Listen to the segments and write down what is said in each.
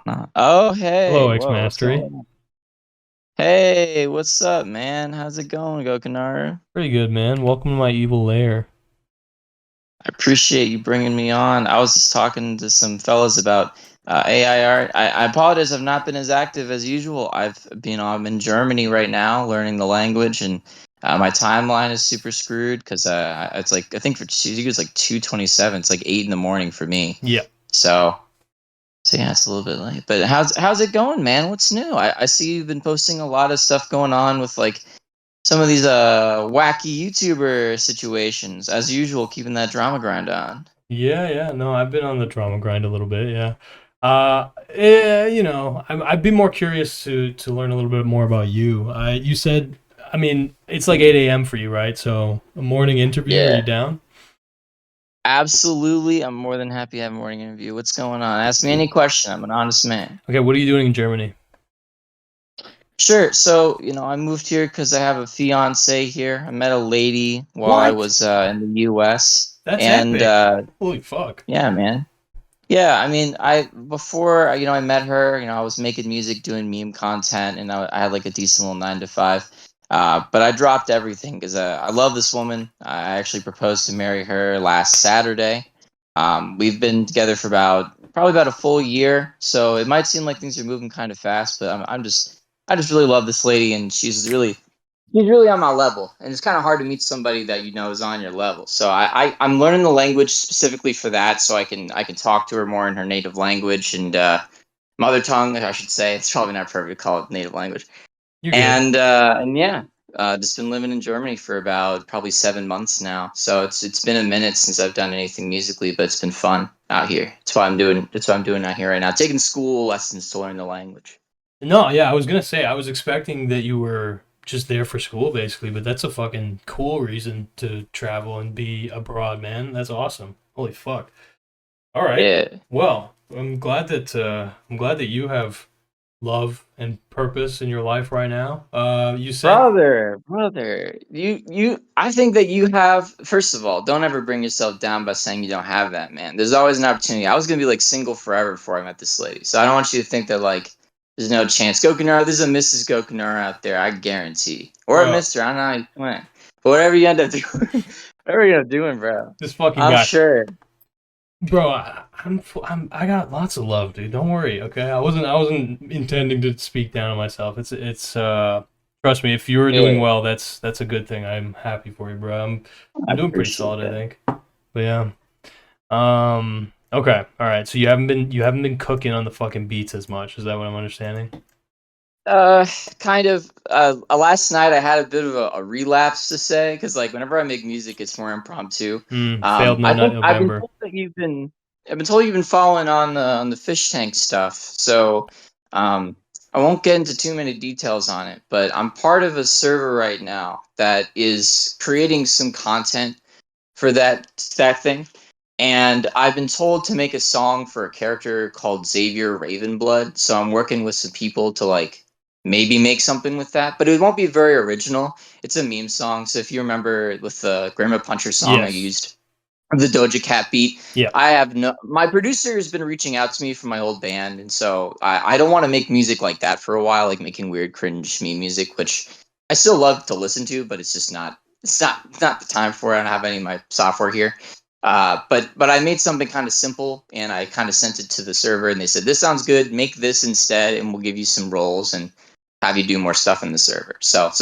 going on? Oh, Hello, hey, whoa, what's XMastery. going on? Hey, what's up, man? How's it going, Gokanaru? Pretty good, man. Welcome to my evil lair. I appreciate you bringing me on. I was just talking to some fellas about AI art. I apologize, I've not been as active as usual. I'm in Germany right now, learning the language, and my timeline is super screwed because it's like I think for you it's like 2:27. It's like 8 in the morning for me. Yeah. So. So yeah, it's a little bit late. But how's it going, man? What's new? I see you've been posting a lot of stuff going on with like some of these wacky YouTuber situations. As usual, keeping that drama grind on. Yeah. No, I've been on the drama grind a little bit, yeah. I'd be more curious to learn a little bit more about you. You said, I mean, it's like 8 a.m. for you, right? So, a morning interview, are you Yeah. down? Absolutely. I'm more than happy to have a morning interview. What's going on? Ask me any question. I'm an honest man. Okay, what are you doing in Germany? Sure. So, I moved here because I have a fiance here. I met a lady while I What? was in the US. That's And epic. Holy fuck. yeah, man. Yeah, I mean, I before I met her, I was making music, doing meme content, and I had like a decent little 9 to 5. But I dropped everything because I love this woman. I actually proposed to marry her last Saturday. We've been together for probably about a full year, so it might seem like things are moving kind of fast, but I just really love this lady, and he's really on my level, and it's kind of hard to meet somebody that is on your level. So I'm learning the language specifically for that, so I can talk to her more in her native language and mother tongue, I should say. It's probably not perfect to call it native language. You're good. And yeah, just been living in Germany for about probably 7 months now. So it's been a minute since I've done anything musically, but it's been fun out here. That's what I'm doing out here right now, taking school lessons to learn the language. No, yeah, I was gonna say I was expecting that you were just there for school basically, but that's a fucking cool reason to travel and be abroad, man. That's awesome. Holy fuck. All right. Yeah. Well, I'm glad that you have love and purpose in your life right now. You said Brother, I think that you have, first of all, don't ever bring yourself down by saying you don't have that, man. There's always an opportunity. I was gonna be like single forever before I met this lady. So I don't want you to think that like there's no chance. Gokanaru, there's a Mrs. Gokanaru out there, I guarantee. Or a bro, Mr. I don't know how you went. But whatever you end up doing, whatever you end up doing, bro. this fucking I'm guy, sure. bro. I got lots of love, dude. Don't worry, okay? I wasn't intending to speak down on myself. It's. Trust me, if you're doing Yeah, well, that's a good thing. I'm happy for you, bro. I I'm doing pretty appreciate solid, I that. think. But yeah. Okay. All right. So you haven't been cooking on the fucking beats as much. Is that what I'm understanding? Uh, kind of. Last night I had a bit of a relapse to say because like whenever I make music, it's more impromptu. Failed no I nut think November. I've been told you've been following on the fish tank stuff. So, I won't get into too many details on it, but I'm part of a server right now that is creating some content for that thing. And I've been told to make a song for a character called Xavier Ravenblood. So I'm working with some people to like maybe make something with that, but it won't be very original. It's a meme song. So if you remember with the Grandma Puncher song I Yes. used the Doja Cat beat, Yeah. I have no my producer has been reaching out to me from my old band, and so I don't want to make music like that for a while, like making weird cringe meme music, which I still love to listen to, but it's just not the time for it. I don't have any of my software here. But I made something kind of simple and I kind of sent it to the server and they said this sounds good. Make this instead, and we'll give you some roles and have you do more stuff in the server. So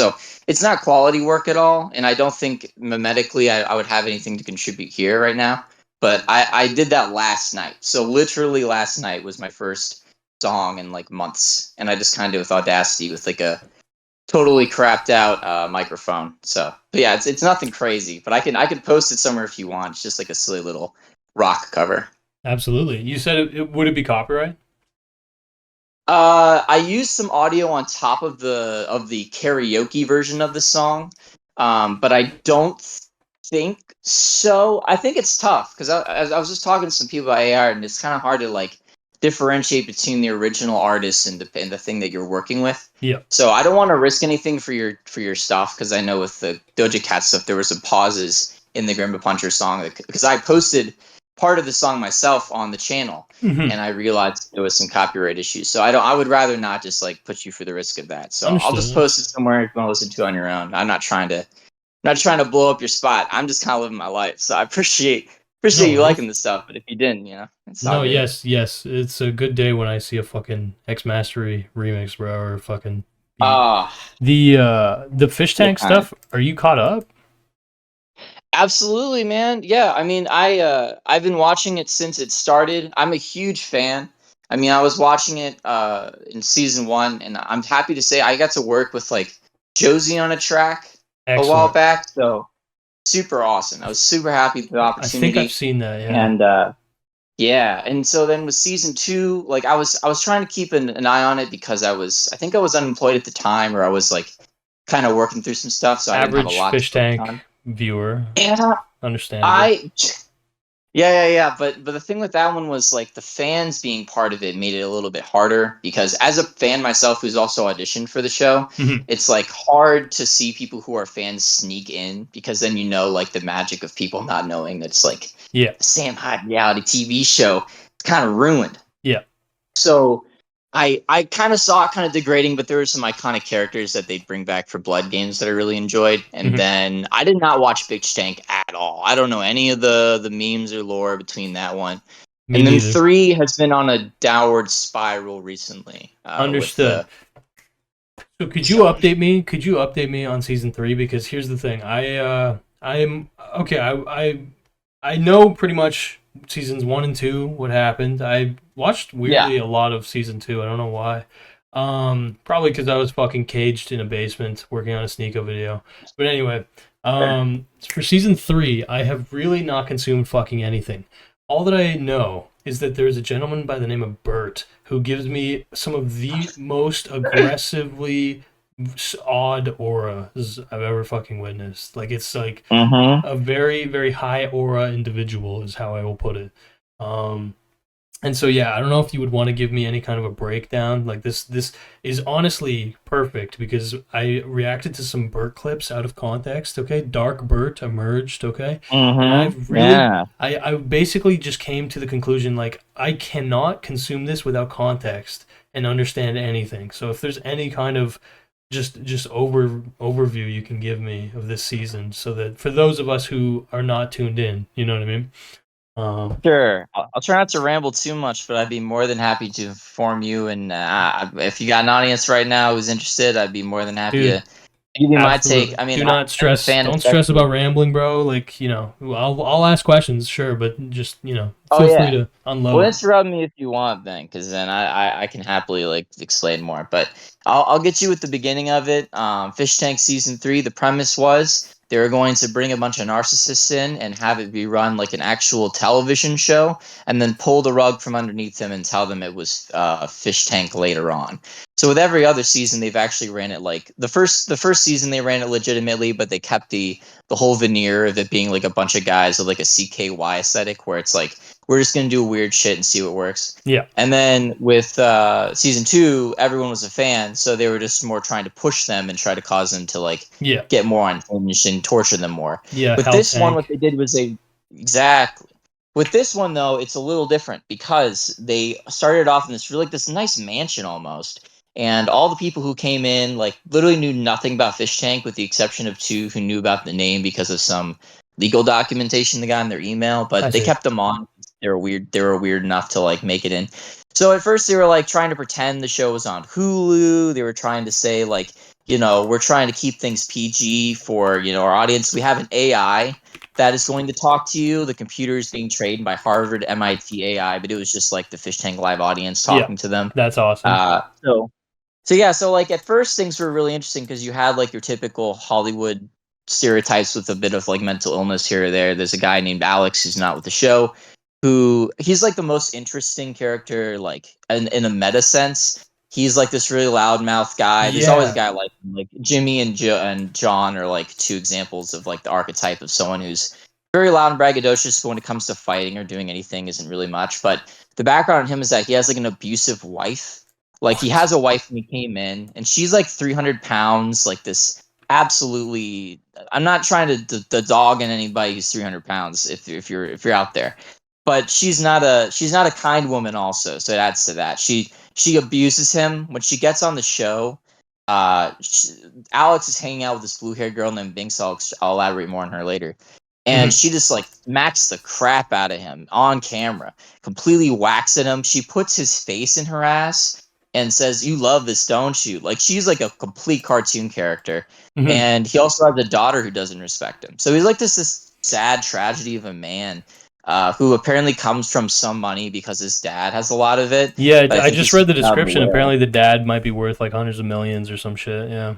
it's not quality work at all, and I don't think memetically I would have anything to contribute here right now. But I did that last night. So literally last night was my first song in like months, and I just kind of with Audacity with like a totally crapped out microphone. So, but yeah, it's nothing crazy, but I can post it somewhere if you want. It's just like a silly little rock cover. Absolutely. You said would it be copyright? I used some audio on top of the karaoke version of the song, but I don't think so. I think it's tough because I was just talking to some people about AR, and it's kind of hard to like differentiate between the original artist and the thing that you're working with. Yeah. So I don't want to risk anything for your stuff because I know with the Doja Cat stuff there were some pauses in the Grimba Puncher song because I posted part of the song myself on the channel, Mhm. and I realized there was some copyright issues. So I would rather not just like put you through the risk of that. So I'll Understood. just post it somewhere if you want to listen to it on your own. I'm not trying to blow up your spot. I'm just kind of living my life. So I appreciate No you liking worries. the stuff. But if you didn't, it's all No, good. yes. It's a good day when I see a fucking XMastery remix, bro, or fucking beat. Ah, The fish so tank kind. stuff. Are you caught up? Absolutely, man. Yeah, I mean, I've been watching it since it started. I'm a huge fan. I mean, I was watching it in season 1, and I'm happy to say I got to work with like Josie on a track a while Excellent. back. So super awesome. I was super happy for the I think I've opportunity, seen that. Yeah. and yeah. And so then with season 2, like I was trying to keep an eye on it because I think I was unemployed at the time, or I was like kind of working through some stuff, so I didn't have a Average lot to fish focus tank on. viewer. Yeah, Understandable. I yeah. But the thing with that one was like the fans being part of it made it a little bit harder because as a fan myself who's also auditioned for the show, Mhm. it's like hard to see people who are fans sneak in because then like the magic of people not knowing that it's like Yeah. a Sam Hyde reality TV show. It's kind of ruined. Yeah. So I kind of saw it kind of degrading, but there were some iconic characters that they bring back for Blood games that I really enjoyed. And Mhm. then I did not watch Fishtank at all. I don't know any of the memes or lore between that one. Me And then neither. 3 has been on a downward spiral recently with Understood. the So could you so update me? Could you update me on season three? Because here's the thing. I'm okay. I know pretty much seasons one and two what happened. I watched yeah. weirdly a lot of season two. I don't know why. Probably because I was fucking caged in a basement working on a Sneeko video. But anyway, for season three, I have really not consumed fucking anything. All that I know is that there's a gentleman by the name of Bert who gives me some of the most aggressively odd auras I've ever fucking witnessed. Like it's like Mm-hmm. a very very high aura individual is how I will put it. Um, and so yeah, I don't know if you would want to give me any kind of a breakdown. Like this is honestly perfect because I reacted to some Bert clips out of context, okay? Dark Bert emerged, okay? And I've Mm-hmm. really Yeah. I basically just came to the conclusion like I cannot consume this without context and understand anything. So if there's any kind of just overview you can give me of this season so that for those of us who are not tuned in, you know what I mean? Um, Sure. I'll try not to ramble too much, but I'd be more than happy to inform you. And if you got an audience right now who's interested, I'd be more than happy dude, to give you my take. absolutely. I mean, Do not as a stress. fan, Don't stress especially. about rambling, bro. Like I'll ask questions, sure, but just Oh feel free yeah. to Well, unload. interrupt me if you want, then, because then I can happily like explain more. But I'll get you with the beginning of it. Fish Tank season 3. The premise was they were going to bring a bunch of narcissists in and have it be run like an actual television show, and then pull the rug from underneath them and tell them it was Fish Tank later on. So with every other season, they've actually ran it like the first season they ran it legitimately, but they kept the whole veneer of it being like a bunch of guys with like a CKY aesthetic, where it's like we're just gonna do weird shit and see what works. Yeah, And then with season 2, everyone was a fan, so they were just more trying to push them and try to cause them to like yeah, get more unhinged and torture them more. yeah. With Hell this one, what tank. they did was they exactly. With this one though, it's a little different because they started off in this nice mansion almost. And all the people who came in like literally knew nothing about Fish Tank with the exception of 2 who knew about the name because of some legal documentation they got in their email, I but they see. kept them on. They were weird enough to like make it in. So at first they were like trying to pretend the show was on Hulu. They were trying to say like, we're trying to keep things PG for, our audience. We have an AI that is going to talk to you. The computer is being trained by Harvard MIT AI, but it was just like the Fish Tank Live audience Yeah, talking to them. that's awesome. So yeah, so like at first things were really interesting because you had like your typical Hollywood stereotypes with a bit of like mental illness here or there. There's a guy named Alex who's not with the show, who he's like the most interesting character, like in a meta sense. He's like this really loudmouth guy. There's always a Yeah, guy like Jimmy and John are like two examples of like the archetype of someone who's very loud and braggadocious, but when it comes to fighting or doing anything, isn't really much. But the background on him is that he has like an abusive wife. Like he what? has a wife when he came in, and she's like 300 pounds, like this absolutely. I'm not trying to dog in anybody who's 300 pounds if you're out there, but she's not a kind woman also, so it adds to that. She abuses him when she gets on the show. She, Alex is hanging out with this blue-haired girl named Binks. I'll elaborate more on her later. And Mhm. she just like smacks the crap out of him on camera, completely whacks at him. She puts his face in her ass and says, "You love this, don't you?" Like she's like a complete cartoon character. Mhm. And he also has a daughter who doesn't respect him. So he's like this sad tragedy of a man who apparently comes from some money because his dad has a lot of it. Yeah, But I I think just he's read the not description. aware. Apparently, the dad might be worth like hundreds of millions or some shit. Yeah.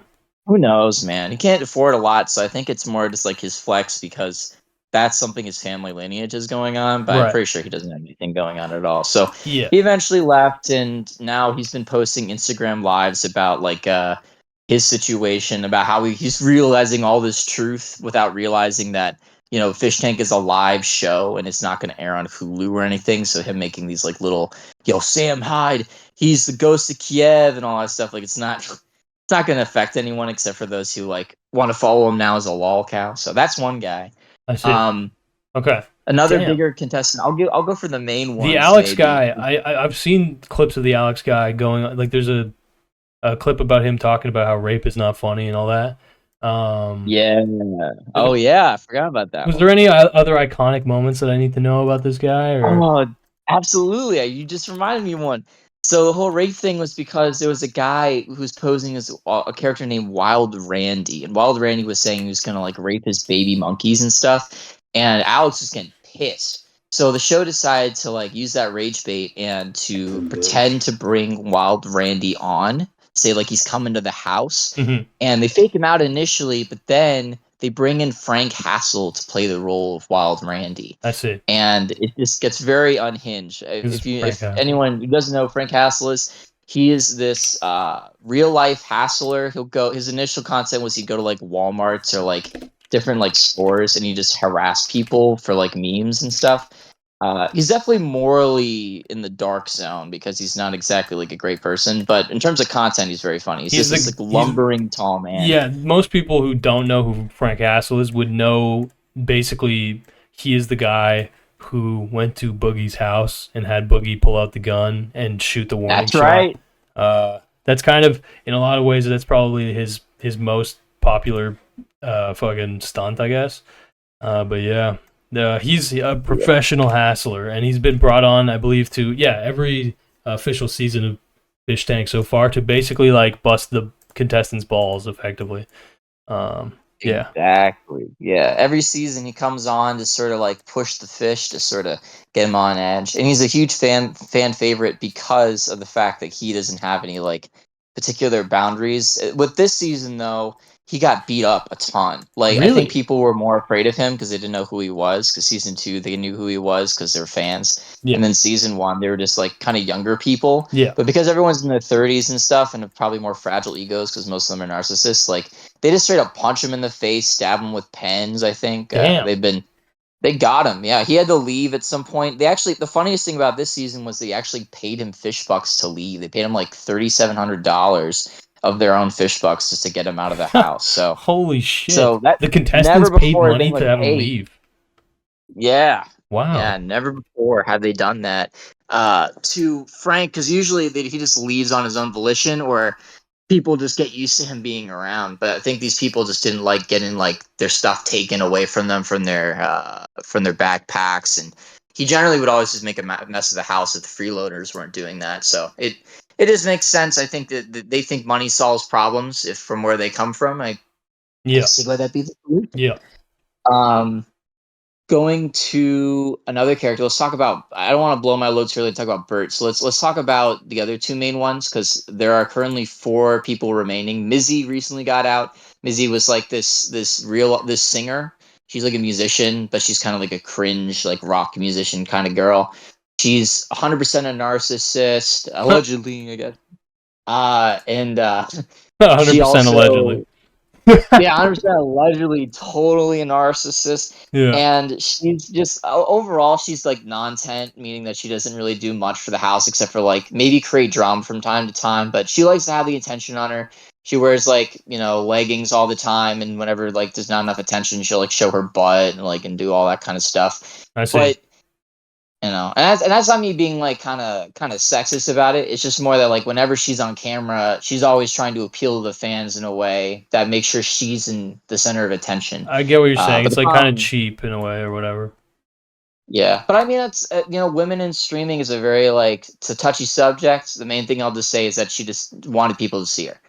Who knows, man? He can't afford a lot, so I think it's more just like his flex because that's something his family lineage is going on. But I'm Right. pretty sure he doesn't have anything going on at all. So Yeah. he eventually left, and now he's been posting Instagram lives about like his situation, about how he's realizing all this truth without realizing that Fish Tank is a live show and it's not going to air on Hulu or anything. So him making these like little Sam Hyde, he's the ghost of Kiev and all that stuff. Like it's not going to affect anyone except for those who like want to follow him now as a lol cow. So that's one guy. I see. Um, Okay. Another Damn. bigger contestant. I'll go for the main The ones Alex maybe. guy, I've seen clips of the Alex guy going like there's a clip about him talking about how rape is not funny and all that. Um, Yeah. Oh yeah, I forgot about that was there one. any other iconic moments that I need to know about this guy or? Oh, absolutely. You just reminded me of one. So the whole rape thing was because there was a guy who was posing as a character named Wild Randy, and Wild Randy was saying he was gonna like rape his baby monkeys and stuff, and Alex was getting pissed. So the show decided to like use that rage bait and to pretend to bring Wild Randy on, say like he's coming to the house, Mhm. and they fake him out initially, but then they bring in Frank Hassel to play the role of Wild Randy, I see. and it just gets very unhinged. This is Frank If Castle. anyone who doesn't know who Frank Hassel is, he is this real life hassler. His initial content was he'd go to like Walmarts or like different like stores and he just harass people for like memes and stuff. He's definitely morally in the dark zone because he's not exactly like a great person, but in terms of content, he's very funny. He's He's just this the like he's lumbering tall man. Yeah, most people who don't know who Frank Castle is would know basically he is the guy who went to Boogie's house and had Boogie pull out the gun and shoot the warning That's shot. right. That's kind of in a lot of ways that's probably his most popular fucking stunt, I guess. But yeah, he's a professional hassler, and he's been brought on, I believe, to every official season of Fish Tank so far to basically like bust the contestants' balls effectively. Yeah, Exactly. Yeah. Every season he comes on to sort of like push the fish to sort of get him on edge. And he's a huge fan favorite because of the fact that he doesn't have any like particular boundaries. With this season though, he got beat up a ton. Like I think really. people were more afraid of him because they didn't know who he was. Because season two, they knew who he was because they were fans. Yeah, And then season one, they were just like kind of younger people. yeah. But because everyone's in their 30s and stuff and have probably more fragile egos because most of them are narcissists, like they just straight up punch him in the face, stab him with pens. I think Damn. they got him. Yeah, he had to leave at some point. The funniest thing about this season was they actually paid him fish bucks to leave. They paid him like $3,700 of their own fish bucks just to get him out of the house. So Holy shit! so that The never contestants paid before has money anyone to have him paid. leave. Yeah. Yeah, Wow. never before have they done that to Frank, because usually he just leaves on his own volition, or people just get used to him being around. But I think these people just didn't like getting like their stuff taken away from them from their backpacks, and he generally would always just make a mess of the house if the freeloaders weren't doing that. So it just makes sense. I think that they think money solves problems if from where they come from. I Yeah, see why that'd be the solution. yeah. Um, Going to another character, let's talk about. I don't want to blow my load too early to talk about Bert. So let's talk about the other two main ones because there are currently four people remaining. Mizzy recently got out. Mizzy was like this singer. She's like a musician, but she's kind of like a cringe like rock musician kind of girl. She's 100% a narcissist, allegedly, I guess. And she 100% allegedly. also yeah, 100% allegedly totally a narcissist. Yeah. And she's just overall, she's like non-tent, meaning that she doesn't really do much for the house except for like maybe create drama from time to time. But she likes to have the attention on her. She wears like, leggings all the time. And whenever like there's not enough attention, she'll like show her butt and like and do all that kind of stuff. I see. But And that's not me being like kind of sexist about it. It's just more that like whenever she's on camera, she's always trying to appeal to the fans in a way that makes sure she's in the center of attention. I get what you're saying. But It's the like kind of problem, cheap in a way or whatever. yeah. But I mean, it's women in streaming is a very like it's a touchy subject. The main thing I'll just say is that she just wanted people to see her.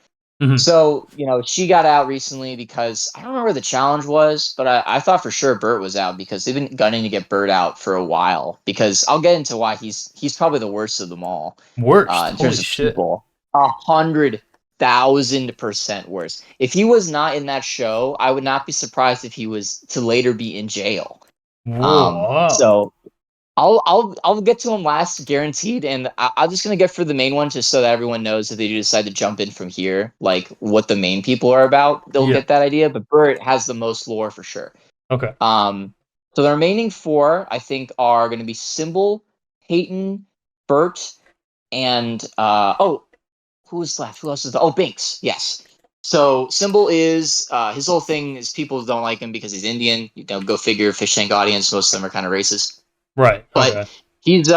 Hmm. So, she got out recently because I don't remember what the challenge was, but I thought for sure Bert was out because they've been gunning to get Bert out for a while. Because I'll get into why he's probably the worst of them all, Worst. in Holy terms of shit. people. 100,000% worse. If he was not in that show, I would not be surprised if he was to later be in jail. Whoa. So I'll get to them last, guaranteed, and I'm just gonna get for the main one just so that everyone knows if they do decide to jump in from here, like what the main people are about, they'll Yeah. get that idea. But Bert has the most lore for sure. Okay. So the remaining four, I think, are gonna be Symbol, Peyton, Bert, and who's left? Who else is Binks? Yes. So Symbol is his whole thing is people don't like him because he's Indian. Go figure. Fish tank audience. Most of them are kind of racist. Right. But Okay. he's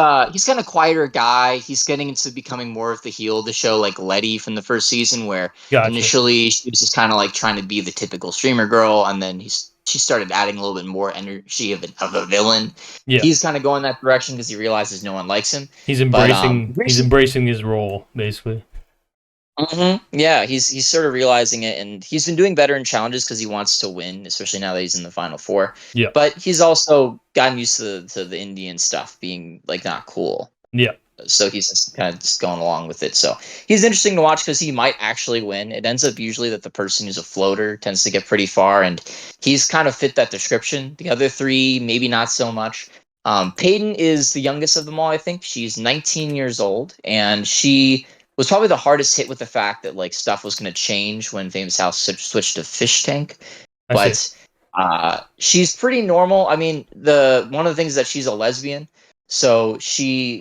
kind of quieter guy. He's getting into becoming more of the heel of the show, like Letty from the first season, where Gotcha. initially she was just kind of like trying to be the typical streamer girl, and then she started adding a little bit more energy of a villain. Yeah. He's kind of going that direction because he realizes no one likes him. He's But embracing he's embracing his role, basically. Yeah, he's sort of realizing it, and he's been doing better in challenges because he wants to win, especially now that he's in the final four. Yeah. But he's also gotten used to the Indian stuff being like not cool, Yeah. so he's just kind of just going along with it. So he's interesting to watch because he might actually win. It ends up usually that the person who's a floater tends to get pretty far, and he's kind of fit that description. The other three, maybe not so much. Peyton is the youngest of them all. I think she's 19 years old, and she was probably the hardest hit with the fact that like stuff was going to change when Famous House switched to Fishtank. I see. But she's pretty normal. I mean, the one of the things is that she's a lesbian, so Okay.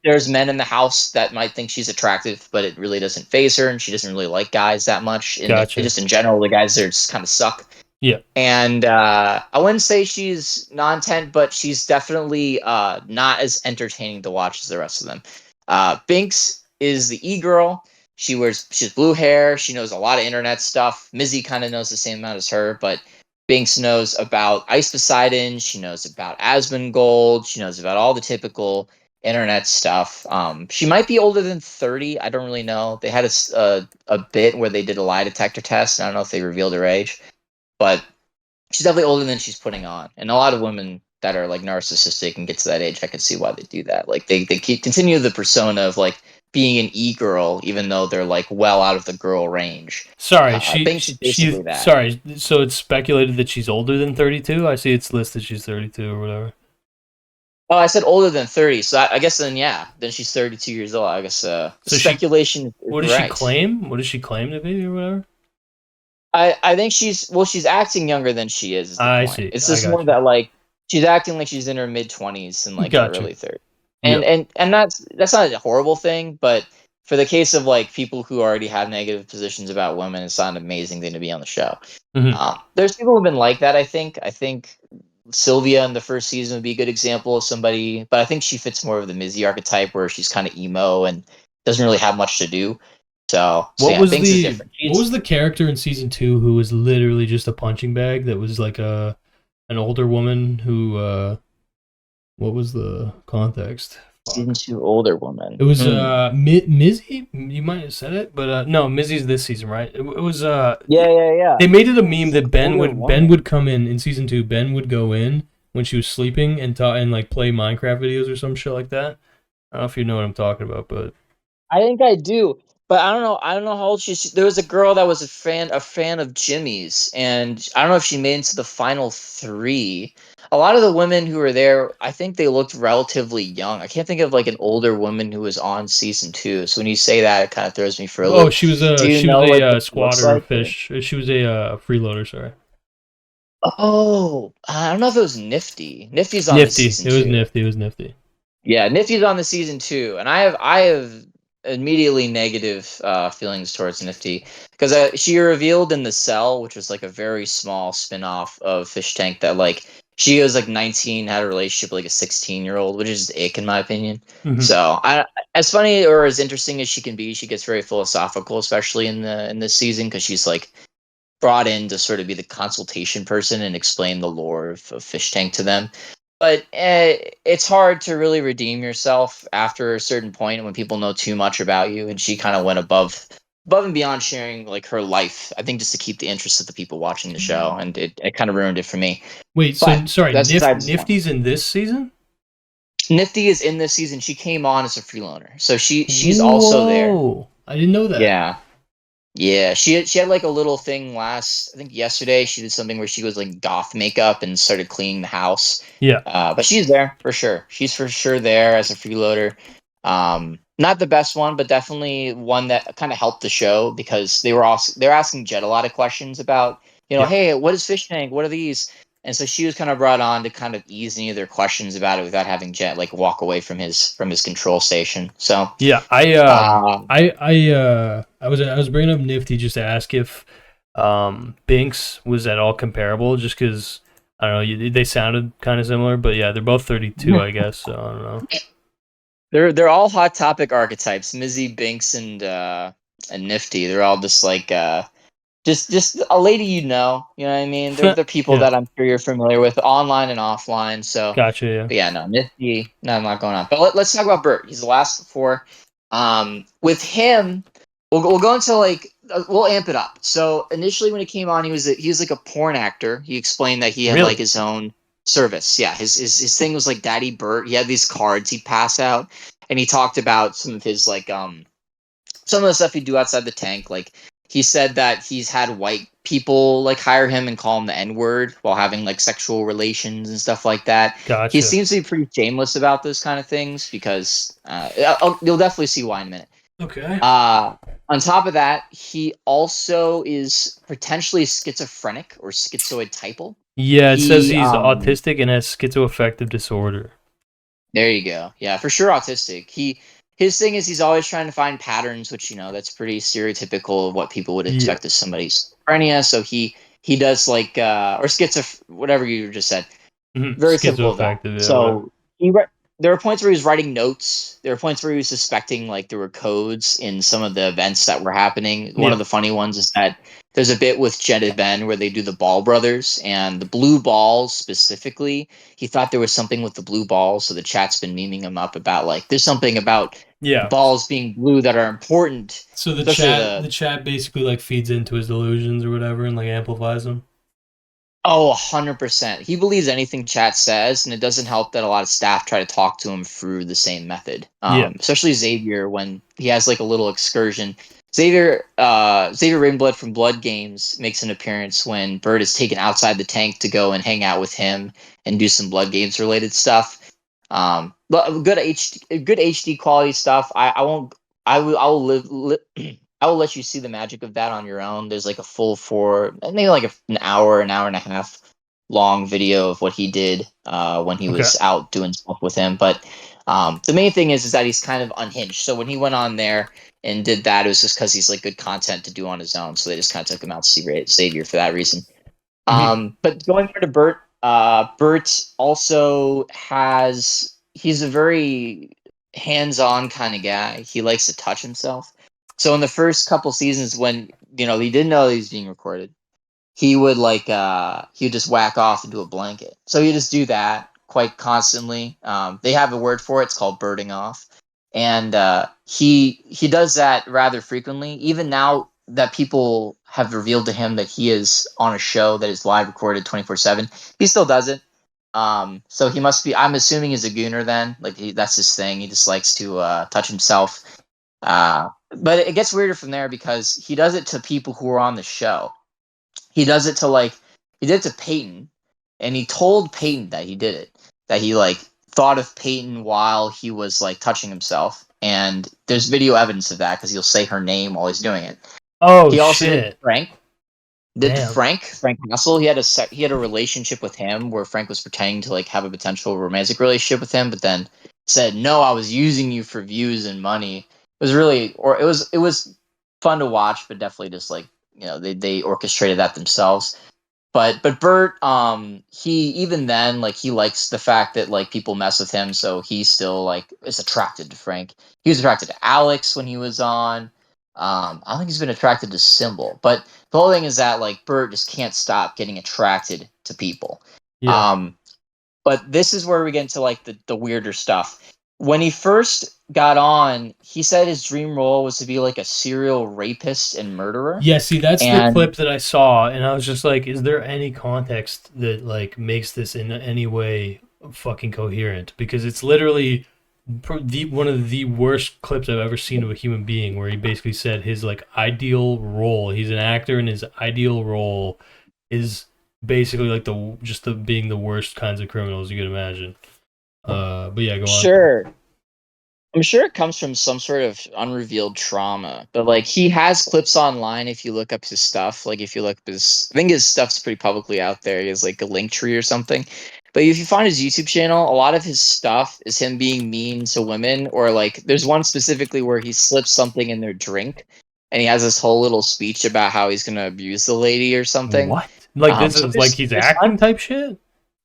there's men in the house that might think she's attractive, but it really doesn't phase her, and she doesn't really like guys that much. And Gotcha. just in general, the guys there just kind of suck. Yeah. And I wouldn't say she's non-tent, but she's definitely not as entertaining to watch as the rest of them. Binks is the e-girl. She has blue hair. She knows a lot of internet stuff. Mizzy kind of knows the same amount as her, but Binks knows about Ice Poseidon. She knows about Asmongold. She knows about all the typical internet stuff. She might be older than 30. I don't really know. They had a bit where they did a lie detector test. I don't know if they revealed her age, but she's definitely older than she's putting on. And a lot of women that are like narcissistic and get to that age, I can see why they do that. Like they continue the persona of like being an e-girl, even though they're like well out of the girl range. Sorry, Banks is she's basically that. sorry. So it's speculated that she's older than 32. I see it's listed she's 32 or whatever. Oh, I said older than 30, so I guess then yeah, then she's 32 years old. I guess So she speculation is what does she right. claim? What does she claim to be or whatever? I think she's acting younger than she is the I point. see. It's I just more got you. that like she's acting like she's in her mid 20s and like her Got you. early 30s. And Yeah. and that's not a horrible thing, but for the case of like people who already have negative positions about women, it's not an amazing thing to be on the show. Hmm. There's people who've been like that. I think Sylvia in the first season would be a good example of somebody, but I think she fits more of the Mizzy archetype where she's kind of emo and doesn't really have much to do. So yeah, Binks is different. What was the character in season 2 who was literally just a punching bag that was like an older woman who what was the context? Season Fuck. 2 older woman. It was Mizzy. You might have said it, but no, Mizzy's this season, right? It was Yeah. they made it a meme that Older Ben woman. would come in season 2. Ben would go in when she was sleeping and and like play Minecraft videos or some shit like that. I don't know if you know what I'm talking about, but I think I do, but I don't know. I don't know how old she is. There was a girl that was a fan of Jimmy's, and I don't know if she made it to the final three. A lot of the women who were there, I think they looked relatively young. I can't think of like an older woman who was on season two. So when you say that, it kind of throws me for a oh, loop. Do you she was know like a what she looks squatter like? of fish. She was a freeloader. Sorry, Oh, I don't know if it was Nifty. Nifty's on the Nifty. season It was two. Nifty. It was Nifty. Yeah, Nifty's on the season two, and I have immediately negative feelings towards Nifty because she revealed in the Cell, which was like a very small spin-off of Fish Tank, that like She was like 19, had a relationship with like a 16-year-old, which is ick in my opinion. Mm-hmm. So as funny or as interesting as she can be, she gets very philosophical, especially in this season, because she's like brought in to sort of be the consultation person and explain the lore of Fishtank to them. But it's hard to really redeem yourself after a certain point when people know too much about you. And she kind of went above and beyond sharing like her life. I think just to keep the interest of the people watching the show, and it kind of ruined it for me. Wait, But so sorry, that's besides the point. Nifty's in this season? Nifty is in this season. She came on as a freeloader, so she's also there. Whoa, I didn't know that. Yeah, yeah, she had like a little thing last, I think yesterday. She did something where she was like goth makeup and started cleaning the house. Yeah, But she's there for sure. She's for sure there as a freeloader. Not the best one, but definitely one that kind of helped the show because they're asking Jet a lot of questions about, yeah. hey, what is Fish Tank? What are these? And so she was kind of brought on to kind of ease any of their questions about it without having Jet like walk away from his control station. So, Yeah, uh, I was bringing up Nifty just to ask if Binks was at all comparable, just because I don't know, they sounded kind of similar, but yeah, they're both 32, I guess. So I don't know. they're all hot topic archetypes. Mizzy, Binks, and Nifty. They're all just like just a lady you know what I mean? They're people Yeah, that I'm sure you're familiar with online and offline. So, gotcha. Yeah, but yeah, no, Nifty, no, I'm not going on. But let's talk about Bert. He's the last four. With him, we'll go into like we'll amp it up. So initially when he came on, he was like a porn actor. He explained that he had like really? his own service. Yeah, his thing was like Daddy Bert. He had these cards he'd pass out, and he talked about some of his like some of the stuff he'd do outside the tank. Like he said that he's had white people like hire him and call him the N word while having like sexual relations and stuff like that. He Gotcha. seems to be pretty shameless about those kind of things because you'll definitely see why in a minute. Okay. Uh, on top of that, he also is potentially schizophrenic or schizoid typal. Yeah, it says He he's autistic and has schizoaffective disorder. There you go. Yeah, for sure autistic. His thing is he's always trying to find patterns, which that's pretty stereotypical of what people would Yeah, expect of somebody's schizophrenia. So he does like or schizo whatever you just said. Very typical of that. schizoaffective. Yeah, whatever. So there were points where he was writing notes. There were points where he was suspecting like there were codes in some of the events that were happening. One of Yeah, the funny ones is that there's a bit with Jed and Ben where they do the Ball brothers and the blue balls specifically. He thought there was something with the blue balls, so the chat's been memeing him up about like there's something about yeah. balls being blue that are important, So especially the the chat basically like feeds into his delusions or whatever and like amplifies them. Oh, 100%. He believes anything chat says, and it doesn't help that a lot of staff try to talk to him through the same method. Yeah, Especially Xavier when he has like a little excursion. Xavier Rainblood from Blood Games makes an appearance when Bird is taken outside the tank to go and hang out with him and do some Blood Games related stuff. But good HD quality stuff. I won't. I will I will let you see the magic of that on your own. There's like a full maybe like an hour and a half long video of what he did when he okay. was out doing stuff with him. But the main thing is that he's kind of unhinged. So when he went on there and did that, it was just because he's like good content to do on his own. So they just kind of took him out to Savior for that reason. Hmm. But going over to Bert, Bert also he's a very hands-on kind of guy. He likes to touch himself. So in the first couple seasons when, he didn't know he was being recorded, he would he would just whack off into a blanket. So he just do that quite constantly. They have a word for it. It's called birding off, and he does that rather frequently. Even now that people have revealed to him that he is on a show that is live recorded 24/7, he still does it. So he must be. I'm assuming he's a gooner then. Like that's his thing. He just likes to touch himself. But it gets weirder from there because he does it to people who are on the show. He does it to he did it to Peyton, and he told Peyton that he did it. That he thought of Peyton while he was touching himself, and there's video evidence of that because he'll say her name while he's doing it. Oh He also did shit! Frank. Did to Damn. Frank Castle. He had a relationship with him where Frank was pretending to have a potential romantic relationship with him, but then said no, I was using you for views and money. It was really, or it was fun to watch, but definitely just they orchestrated that themselves. But Bert, he even then like he likes the fact that like people mess with him, so he still like is attracted to Frank. He was attracted to Alex when he was on. I don't think he's been attracted to Symbol, but the whole thing is that like Bert just can't stop getting attracted to people. Yeah. Um, but this is where we get into like the weirder stuff. When he first got on, he said his dream role was to be like a serial rapist and murderer. Yeah, see, that's the And clip that I saw, and I was just like, is there any context that like makes this in any way fucking coherent? Because it's literally one of the worst clips I've ever seen of a human being, where he basically said his like ideal role. He's an actor, and his ideal role is basically like the being the worst kinds of criminals you could imagine. But yeah, go on. sure, I'm sure it comes from some sort of unrevealed trauma, but like he has clips online. If you look up his stuff, like if you look up his, I think his stuff's pretty publicly out there. He has like a link tree or something. But if you find his YouTube channel, a lot of his stuff is him being mean to women, or like there's one specifically where he slips something in their drink, and he has this whole little speech about how he's gonna abuse the lady or something. What? Like this So is like he's there's acting type shit?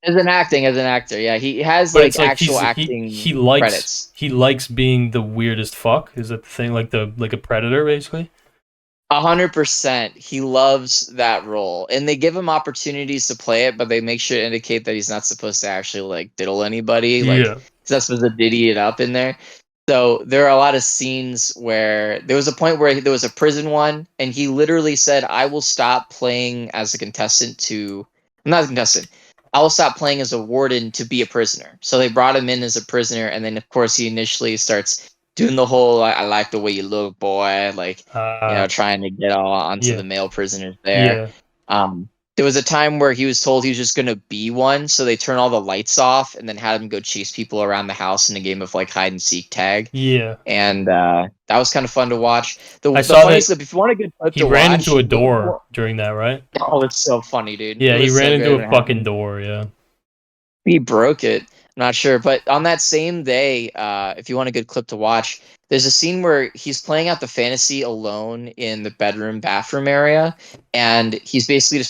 as an actor, yeah, he has But it's like like actual he acting likes credits. he likes being the weirdest fuck. Is that the thing? Like a predator, basically. 100%. He loves that role, and they give him opportunities to play it, but they make sure to indicate that he's not supposed to actually like diddle anybody. Like Yeah. he's not supposed to diddy it up in there. So there are a lot of scenes where there was a point where there was a prison one, and he literally said, "I will stop playing as a contestant to, I'm not a contestant. I will stop playing as a warden to be a prisoner." So they brought him in as a prisoner, and then of course he initially starts doing the whole I like the way you look, boy, like Uh trying to get all onto yeah. the male prisoners there. Yeah. Um, there was a time where he was told he was just going to be one, so they turn all the lights off and then had him go chase people around the house in a game of like hide and seek tag. Yeah. And that was kind of fun to watch. I The saw that funniest, if you want a good clip he to ran into watch, a door during that, right? oh, it's so funny, dude. It Yeah, he was ran so into good when a it fucking happened. door, yeah. He broke it. I'm not sure, but on that same day, if you want a good clip to watch, there's a scene where he's playing out the fantasy alone in the bedroom bathroom area, and he's basically just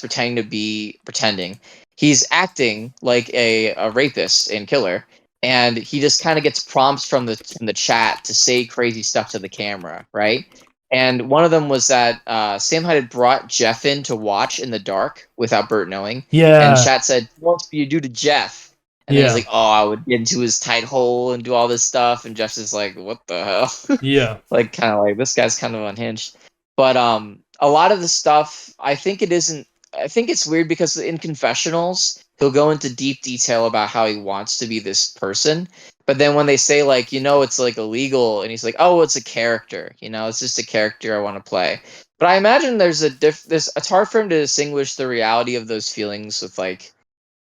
pretending. He's acting like a rapist and killer, and he just kind of gets prompts from the chat to say crazy stuff to the camera, right? And one of them was that Sam had brought Jeff in to watch in the dark without Bert knowing, and Yeah. chat said, "What else do you do to Jeff?" And then he's Yeah. like, "Oh, I would get into his tight hole and do all this stuff." And Jeff's just like, "What the hell?" Yeah. Like, kind of like this guy's kind of unhinged. But a lot of the stuff, I think it isn't. I think it's weird because in confessionals, he'll go into deep detail about how he wants to be this person. But then when they say like, it's like illegal, and he's like, "Oh, it's a character. It's just a character I want to play." But I imagine there's it's hard for him to distinguish the reality of those feelings with like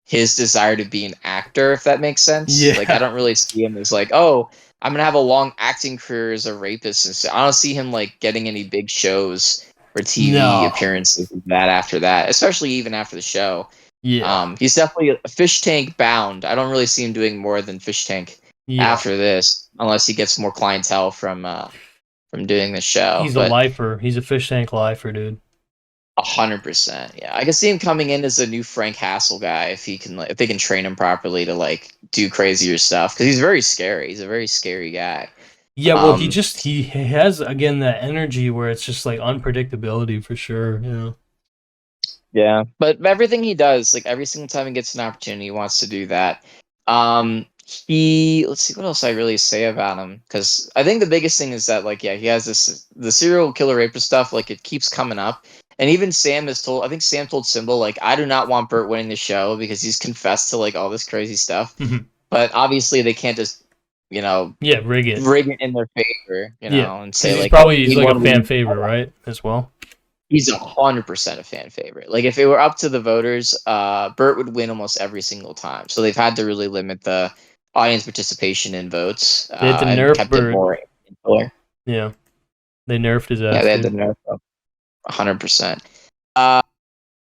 his desire to be an actor, if that makes sense. Like I Yeah. don't really see him as like, oh, I'm gonna have a long acting career as a rapist. And so I don't see him like getting any big shows or TV No. appearances like that after that, especially even after the show. Yeah. Yeah. He's definitely a fish tank bound. I don't really see him doing more than fish tank Yeah. after this, unless he gets more clientele from doing the show. He's a But lifer. He's a fish tank lifer, dude. 100%. Yeah, I can see him coming in as a new Frank Hassel guy if he can, like, if they can train him properly to like do crazier stuff because he's very scary. He's a very scary guy. Yeah, well, Um, he has again that energy where it's just like unpredictability for sure. You know. yeah, but everything he does, like every single time he gets an opportunity, he wants to do that. He let's see what else I really say about him because I think the biggest thing is that like yeah, he has this the serial killer rapist stuff. Like it keeps coming up. And even Sam has told, I think Sam told Symbol, like, I do not want Bert winning the show because he's confessed to like all this crazy stuff. But obviously they can't just, you know, Yeah, rig it. rig it in their favor, Yeah, and because say like, oh, we he's need like a one fan lead. favorite, right? As well. He's 100% a fan favorite. Like if it were up to the voters, Bert would win almost every single time. So they've had to really limit the audience participation in votes They had to and nerf kept it Bird. more insular. Yeah, they nerfed his Yeah, ass, they had to dude. nerf him 100%. Uh, I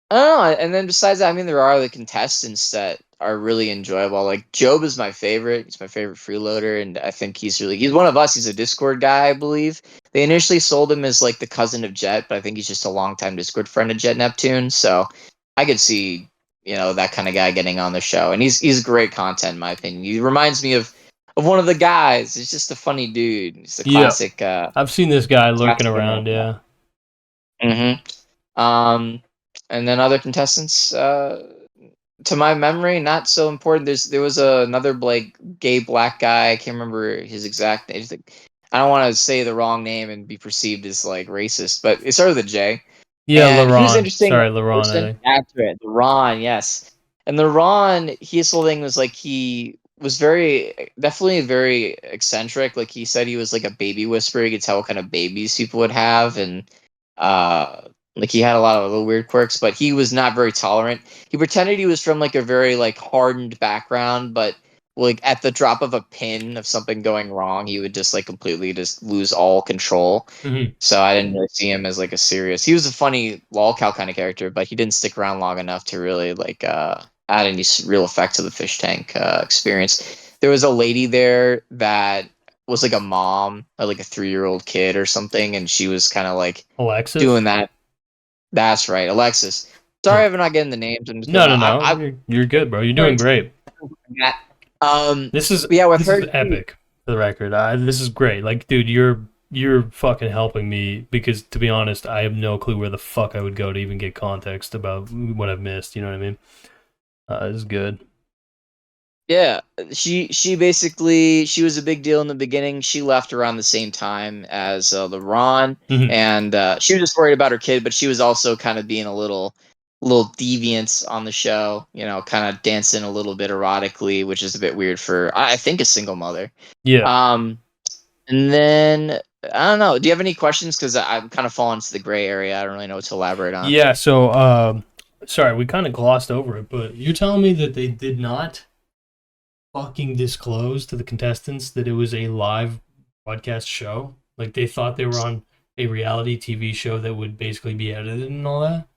don't know. And then besides that, I mean, there are the contestants that are really enjoyable. Like Job is my favorite. He's my favorite freeloader, and I think he's one of us. He's a Discord guy, I believe. They initially sold him as like the cousin of Jet, but I think he's just a longtime Discord friend of Jet Neptune. So I could see, that kind of guy getting on the show, and he's great content in my opinion. He reminds me of one of the guys. He's just a funny dude. He's a Yeah, classic, I've seen this guy lurking classic around. internet guy. Yeah. Um, and then other contestants, to my memory, not so important. There was another like gay black guy. I can't remember his exact name. I don't want to say the wrong name and be perceived as like racist, but it started with a J. Yeah, And he was LaRon. interesting as Sorry, a LaRon, I person. think. Accurate. The Ron, yes. And the Ron, his whole thing was like he was definitely very eccentric. Like he said he was like a baby whisperer. He could tell what kind of babies people would have, and uh, like he had a lot of little weird quirks. But he was not very tolerant. He pretended he was from like a very like hardened background, but like at the drop of a pin of something going wrong, he would just like completely just lose all control. Hmm. So I didn't really see him as like a serious. He was a funny lolcow kind of character, but he didn't stick around long enough to really like add any real effect to the fish tank experience. There was a lady there that was like a mom, like a 3-year-old kid or something, and she was kind of like Alexis. doing that. That's right, Alexis. Yeah. Sorry, I'm not getting the names. I'm just No, gonna. no, no. I've You're good, bro. You're doing learned great. that. This is Yeah, I've this is heard. epic. For the record, this is great. Like, dude, you're fucking helping me because, to be honest, I have no clue where the fuck I would go to even get context about what I've missed. You know what I mean? This is good. Yeah, she was a big deal in the beginning. She left around the same time as LeBron, Hmm. and she was just worried about her kid, but she was also kind of being a little deviant on the show. Kind of dancing a little bit erotically, which is a bit weird for I think a single mother. Yeah. Um, and then I don't know. Do you have any questions? Because I'm kind of falling into the gray area. I don't really know what to elaborate on. Yeah. So, sorry, we kind of glossed over it, but you're telling me that they did not fucking disclose to the contestants that it was a live broadcast show? Like they thought they were on a reality TV show that would basically be edited and all that?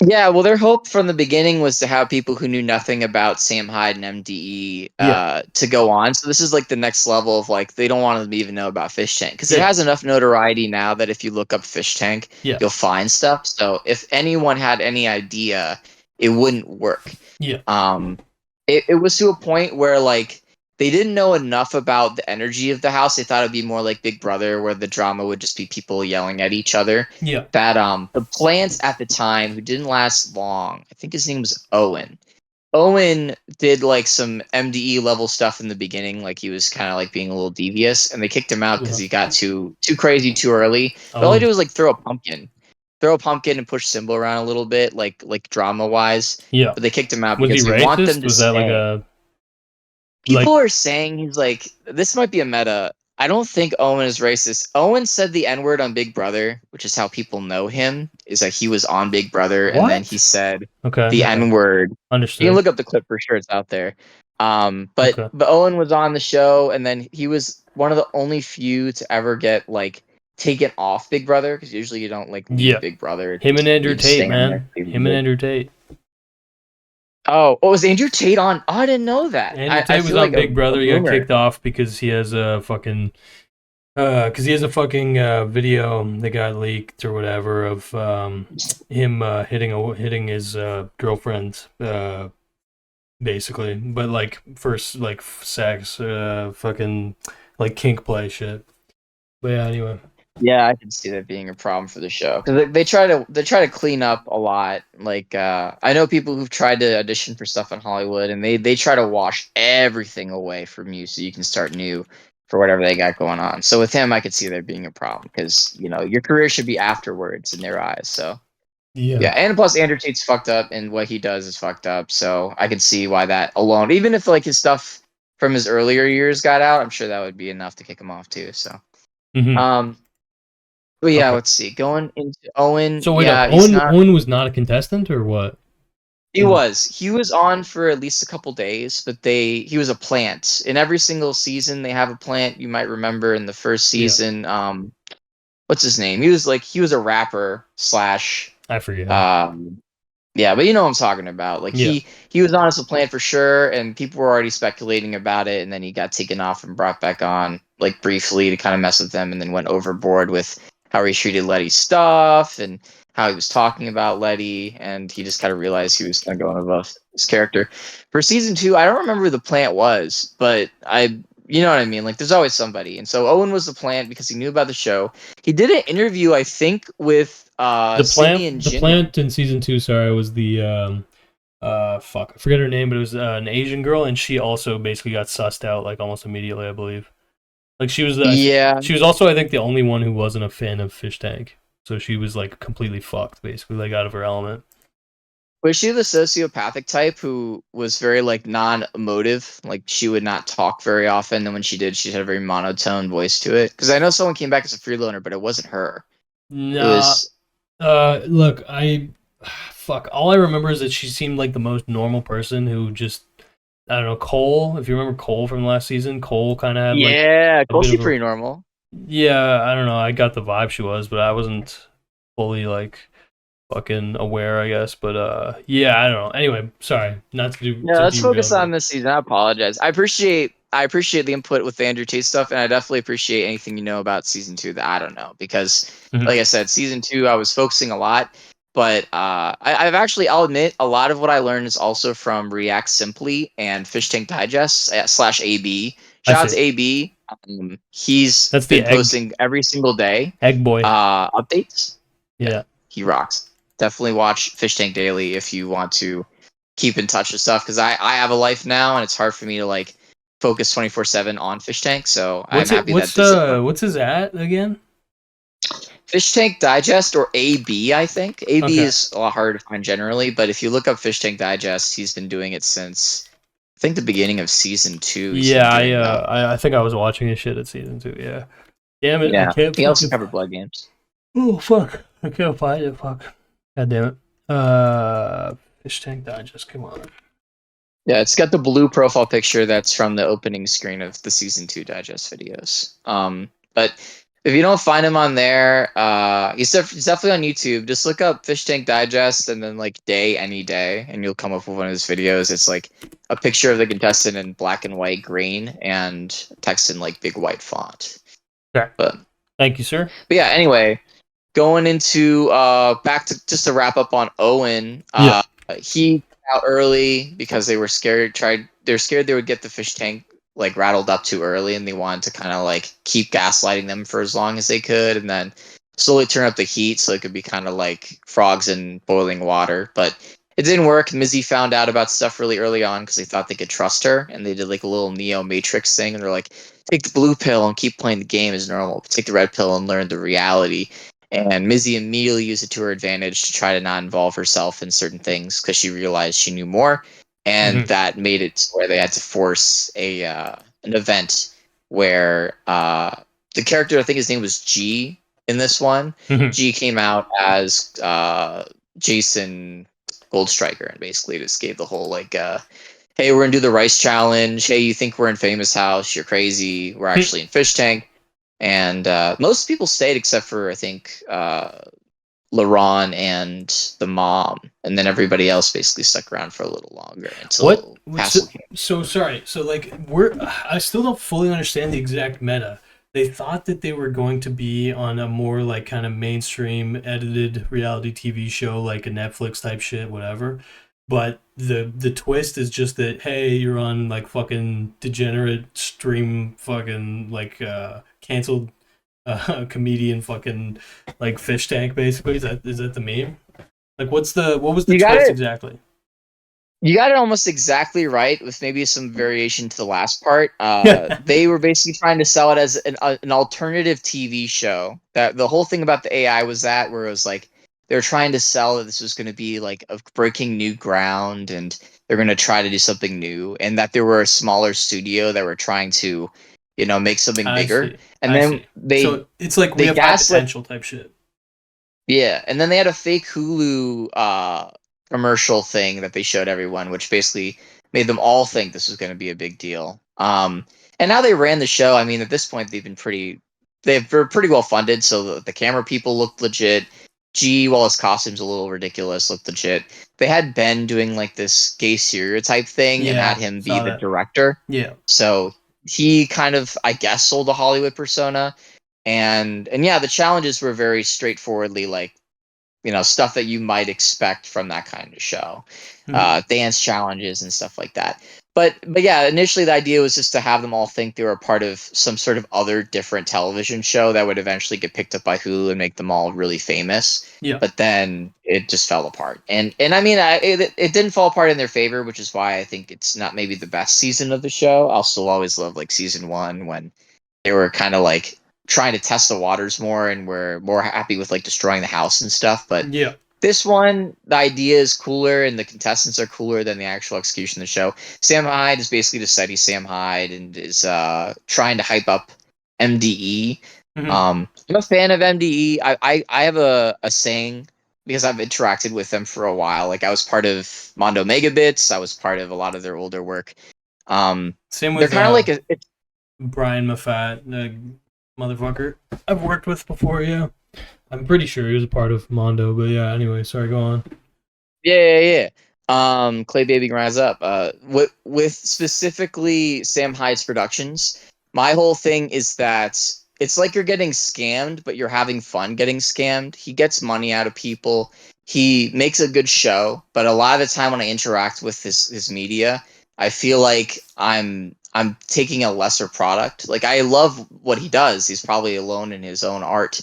Yeah, well, their hope from the beginning was to have people who knew nothing about Sam Hyde and MDE Yeah. to go on. So this is like the next level of like they don't want them to even know about Fish Tank because it Yeah. has enough notoriety now that if you look up Fish Tank, Yeah. you'll find stuff. So if anyone had any idea, it wouldn't work. Yeah. Um, it was to a point where like they didn't know enough about the energy of the house. They thought it'd be more like Big Brother, where the drama would just be people yelling at each other. Yeah. That the plants at the time who didn't last long, I think his name was Owen. Owen did like some MDE level stuff in the beginning, like he was kind of like being a little devious, and they kicked him out because Yeah. he got too crazy too early. But all he Owen. did was like throw a pumpkin and push Symbol around a little bit, like drama wise. Yeah. But they kicked him out Was he because they want them racist? to Was that like stay. a like People are saying he's like this might be a meta. I don't think Owen is racist. Owen said the N word on Big Brother, which is how people know him. Is that he was on Big Brother and then he what? said Okay. the Okay. N word. You can Understood. look up the clip for sure; it's out there. But Okay. but Owen was on the show, and then he was one of the only few to ever get like taken off Big Brother because usually you don't like leave Yeah. Big Brother; Him and you Andrew just Tate, stay on there. man. Him and Andrew Tate. Oh, was Andrew Tate on? Oh, I didn't know that. Andrew I Tate was feel on like Big a Brother. He got rumor. kicked off because he has a fucking video that got leaked or whatever of him hitting his girlfriend basically, but like first like sex, fucking like kink play shit. But yeah, anyway. Yeah, I can see that being a problem for the show because they try to clean up a lot. Like I know people who've tried to audition for stuff in Hollywood, and they try to wash everything away from you so you can start new for whatever they got going on. So with him, I could see there being a problem because your career should be afterwards in their eyes. So Yeah. yeah, and plus Andrew Tate's fucked up, and what he does is fucked up. So I can see why that alone, even if like his stuff from his earlier years got out, I'm sure that would be enough to kick him off too. So. Hmm. Um, but yeah, Okay. let's see. Going into Owen, So wait up, yeah, he's not. Owen was not a contestant or what? He was. He was on for at least a couple days, but he was a plant. In every single season, they have a plant. You might remember in the first Yeah, season, what's his name? He was a rapper slash, I forget. um, yeah, but you know what I'm talking about. Like Yeah. he was on as a plant for sure, and people were already speculating about it, and then he got taken off and brought back on like briefly to kind of mess with them, and then went overboard with how he treated Letty's stuff, and how he was talking about Letty, and he just kind of realized he was kind of going above his character. For season 2, I don't remember who the plant was, but you know what I mean? Like, there's always somebody. And so Owen was the plant because he knew about the show. He did an interview, I think, with Cindy and The Jin. plant in season 2, sorry, was the fuck, I forget her name, but it was an Asian girl, and she also basically got sussed out like almost immediately, I believe. Like she was Yeah. she was also, I think, the only one who wasn't a fan of Fishtank. So she was like completely fucked, basically, like out of her element. Was she the sociopathic type who was very like non-emotive? Like she would not talk very often, and when she did, she had a very monotone voice to it. Because I know someone came back as a freeloader, but it wasn't her. It Nah, was look, fuck. All I remember is that she seemed like the most normal person who just, I don't know, Cole. If you remember Cole from last season, Cole kind of had like yeah, a bit Kelsey of a, pretty normal. yeah. I don't know. I got the vibe she was, but I wasn't fully like fucking aware, I guess. But yeah, I don't know. Anyway, sorry, not Yeah, to let's derail focus on you. this season. I apologize. I appreciate the input with the Andrew Tate stuff, and I definitely appreciate anything you know about season 2 that I don't know because, Mhm. like I said, season 2 I was focusing a lot, but I've actually I'll admit a lot of what I learned is also from React Simply and Fish Tank Digest slash AB. I Shout out see. to AB. He's That's the been posting every single day egg boy. updates. Yeah, Yeah. he rocks. Definitely watch Fish Tank Daily if you want to keep in touch with stuff because I have a life now and it's hard for me to like focus 24/7 on Fish Tank. So I'm happy that this is What's his at again? Fish Tank Digest or AB. I think AB Okay. is a lot harder to find generally, but if you look up Fish Tank Digest, he's been doing it since I think the beginning of season 2. He's Yeah, been doing I think I was watching his shit at season 2. Yeah. Damn it! I yeah. can't He also fucking. covered Blood Games. Oh fuck! I can't find it. Fuck. God damn it. Fish Tank Digest. Come on. Yeah, it's got the blue profile picture that's from the opening screen of the season 2 digest videos. But if you don't find him on there, he's definitely on YouTube. Just look up Fish Tank Digest and then like day any day, and you'll come up with one of his videos. It's like a picture of the contestant in black and white green and text in like big white font. Okay. But Thank you, sir. yeah, anyway, going into back to just to wrap up on Owen, Yeah. he got out early because they were scared. They're scared they would get the fish tank like rattled up too early, and they wanted to kind of like keep gaslighting them for as long as they could, and then slowly turn up the heat so it could be kind of like frogs in boiling water. But it didn't work. Mizzy found out about stuff really early on because they thought they could trust her, and they did like a little Neo Matrix thing, and they're like, take the blue pill and keep playing the game as normal. Take the red pill and learn the reality. And Mizzy immediately used it to her advantage to try to not involve herself in certain things because she realized she knew more, and Mm-hmm. that made it to where they had to force a an event where the character, I think his name was G in this one. Mm-hmm. G came out as Jason Goldstriker and basically just gave the whole like hey, we're gonna do the rice challenge. Hey, you think we're in Famous House? You're crazy. We're actually in Fish Tank. And most people stayed except for I think LaRon and the mom, and then everybody else basically stuck around for a little longer What? until So, Castle came. so sorry. So like we're I still don't fully understand the exact meta. They thought that they were going to be on a more like kind of mainstream edited reality TV show, like a Netflix type shit, whatever. But the twist is just that hey, you're on like fucking degenerate stream, fucking like canceled comedian, fucking like fish tank. Basically, is that the meme? Like, what was the You got twist it. exactly? You got it almost exactly right, with maybe some variation to the last part. Yeah, They were basically trying to sell it as an alternative TV show. That the whole thing about the AI was that where it was like they were trying to sell that this was going to be like a breaking new ground, and they're going to try to do something new, and that there were a smaller studio that were trying to, make something I bigger. see. And I then see. they So it's like we they have high gaslit. potential type shit. Yeah, and then they had a fake Hulu commercial thing that they showed everyone, which basically made them all think this was going to be a big deal. And now they ran the show. I mean, at this point, they're pretty well funded, so the camera people looked legit. G, while his costume's a little ridiculous, looked legit. They had Ben doing like this gay stereotype thing and had Yeah, him be saw the that. director. Yeah. So he kind of, I guess, sold a Hollywood persona. And yeah, the challenges were very straightforwardly like stuff that you might expect from that kind of show, Mhm. dance challenges and stuff like that. But yeah, initially the idea was just to have them all think they were a part of some sort of other different television show that would eventually get picked up by Hulu and make them all really famous. Yeah. But then it just fell apart, and I mean, it didn't fall apart in their favor, which is why I think it's not maybe the best season of the show. I'll still always love like season one when they were kind of like trying to test the waters more and were more happy with like destroying the house and stuff. But Yeah. this one, the idea is cooler and the contestants are cooler than the actual execution of the show. Sam Hyde is basically just study Sam Hyde and is trying to hype up MDE. Mhm. I'm a fan of MDE. I have a saying because I've interacted with them for a while. Like I was part of Mondo Megabits. I was part of a lot of their older work. Same They're with kind of like Brian Maffat, the motherfucker I've worked with before. Yeah, I'm pretty sure he was a part of Mondo. But yeah, anyway, sorry, go on. yeah. Clay Baby Rise Up. With specifically Sam Hyde's productions, my whole thing is that it's like you're getting scammed, but you're having fun getting scammed. He gets money out of people. He makes a good show, but a lot of the time when I interact with his media, I feel like I'm taking a lesser product. Like I love what he does. He's probably alone in his own art.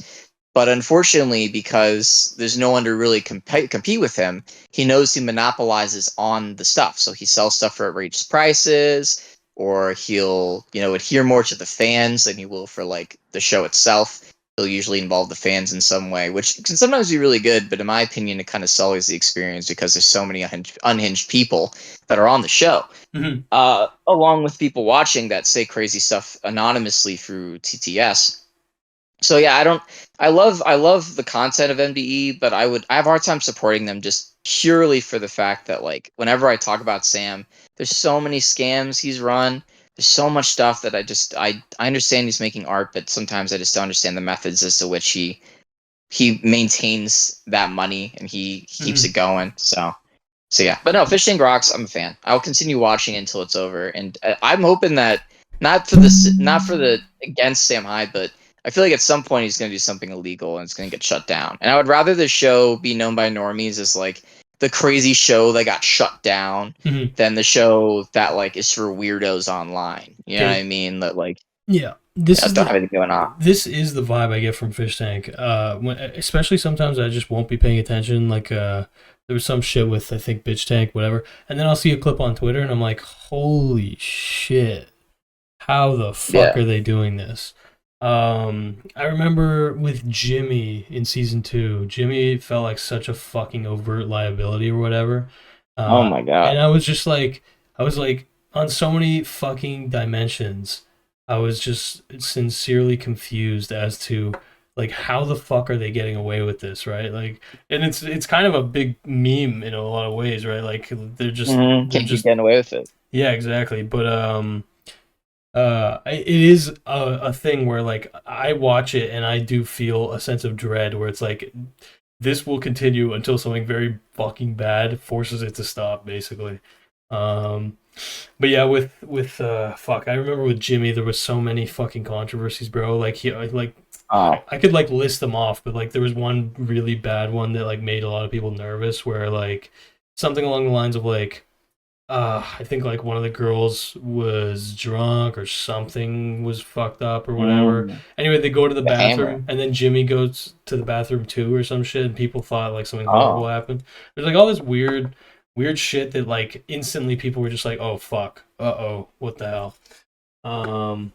But unfortunately, because there's no one to really compete with him, he knows he monopolizes on the stuff. So he sells stuff for outrageous prices, or he'll, adhere more to the fans than he will for like the show itself. He'll usually involve the fans in some way, which can sometimes be really good, but in my opinion, it kind of sullies the experience because there's so many unhinged people that are on the show. Mhm. Along with people watching that say crazy stuff anonymously through TTS. So yeah, I love the content of NBE, but I have a hard time supporting them just purely for the fact that like whenever I talk about Sam, there's so many scams he's run. There's so much stuff that I understand he's making art, but sometimes I just don't understand the methods as to which he maintains that money and he keeps Mhm. it going. So yeah, but no, Fishing Rocks, I'm a fan. I'll continue watching until it's over, and I'm hoping that not for the against Sam Hyde, but I feel like at some point he's going to do something illegal and it's going to get shut down. And I would rather the show be known by normies as like the crazy show that got shut down Mhm. than the show that like is for weirdos online. You know what I Okay. mean? That like Yeah. This is don't the have anything going on. this is the vibe I get from Fish Tank. Especially sometimes I just won't be paying attention. Like there was some shit with I think Bitch Tank, whatever, and then I'll see a clip on Twitter and I'm like, holy shit, how the fuck Yeah. are they doing this? I remember with Jimmy in season two, Jimmy felt like such a fucking overt liability or whatever. Oh my And god. I was like, on so many fucking dimensions, I was just sincerely confused as to like how the fuck are they getting away with this, right? Like, and it's kind of a big meme in a lot of ways, right? Like they're Can't keep just getting away with it. yeah, exactly. But it is a thing where like I watch it and I do feel a sense of dread where it's like this will continue until something very fucking bad forces it to stop, basically. Um, but yeah, with fuck, I remember with Jimmy there was so many fucking controversies, bro. Like Oh I could like list them off, but like there was one really bad one that like made a lot of people nervous, where like something along the lines of like I think like one of the girls was drunk or something was fucked up or whatever. mm, Anyway, they go to the the hammer. bathroom and then Jimmy goes to the bathroom too or some shit and people thought like something horrible Oh. happened. There's like all this weird shit that like instantly people were just like, "Oh fuck. Uh-oh. What the hell?" Um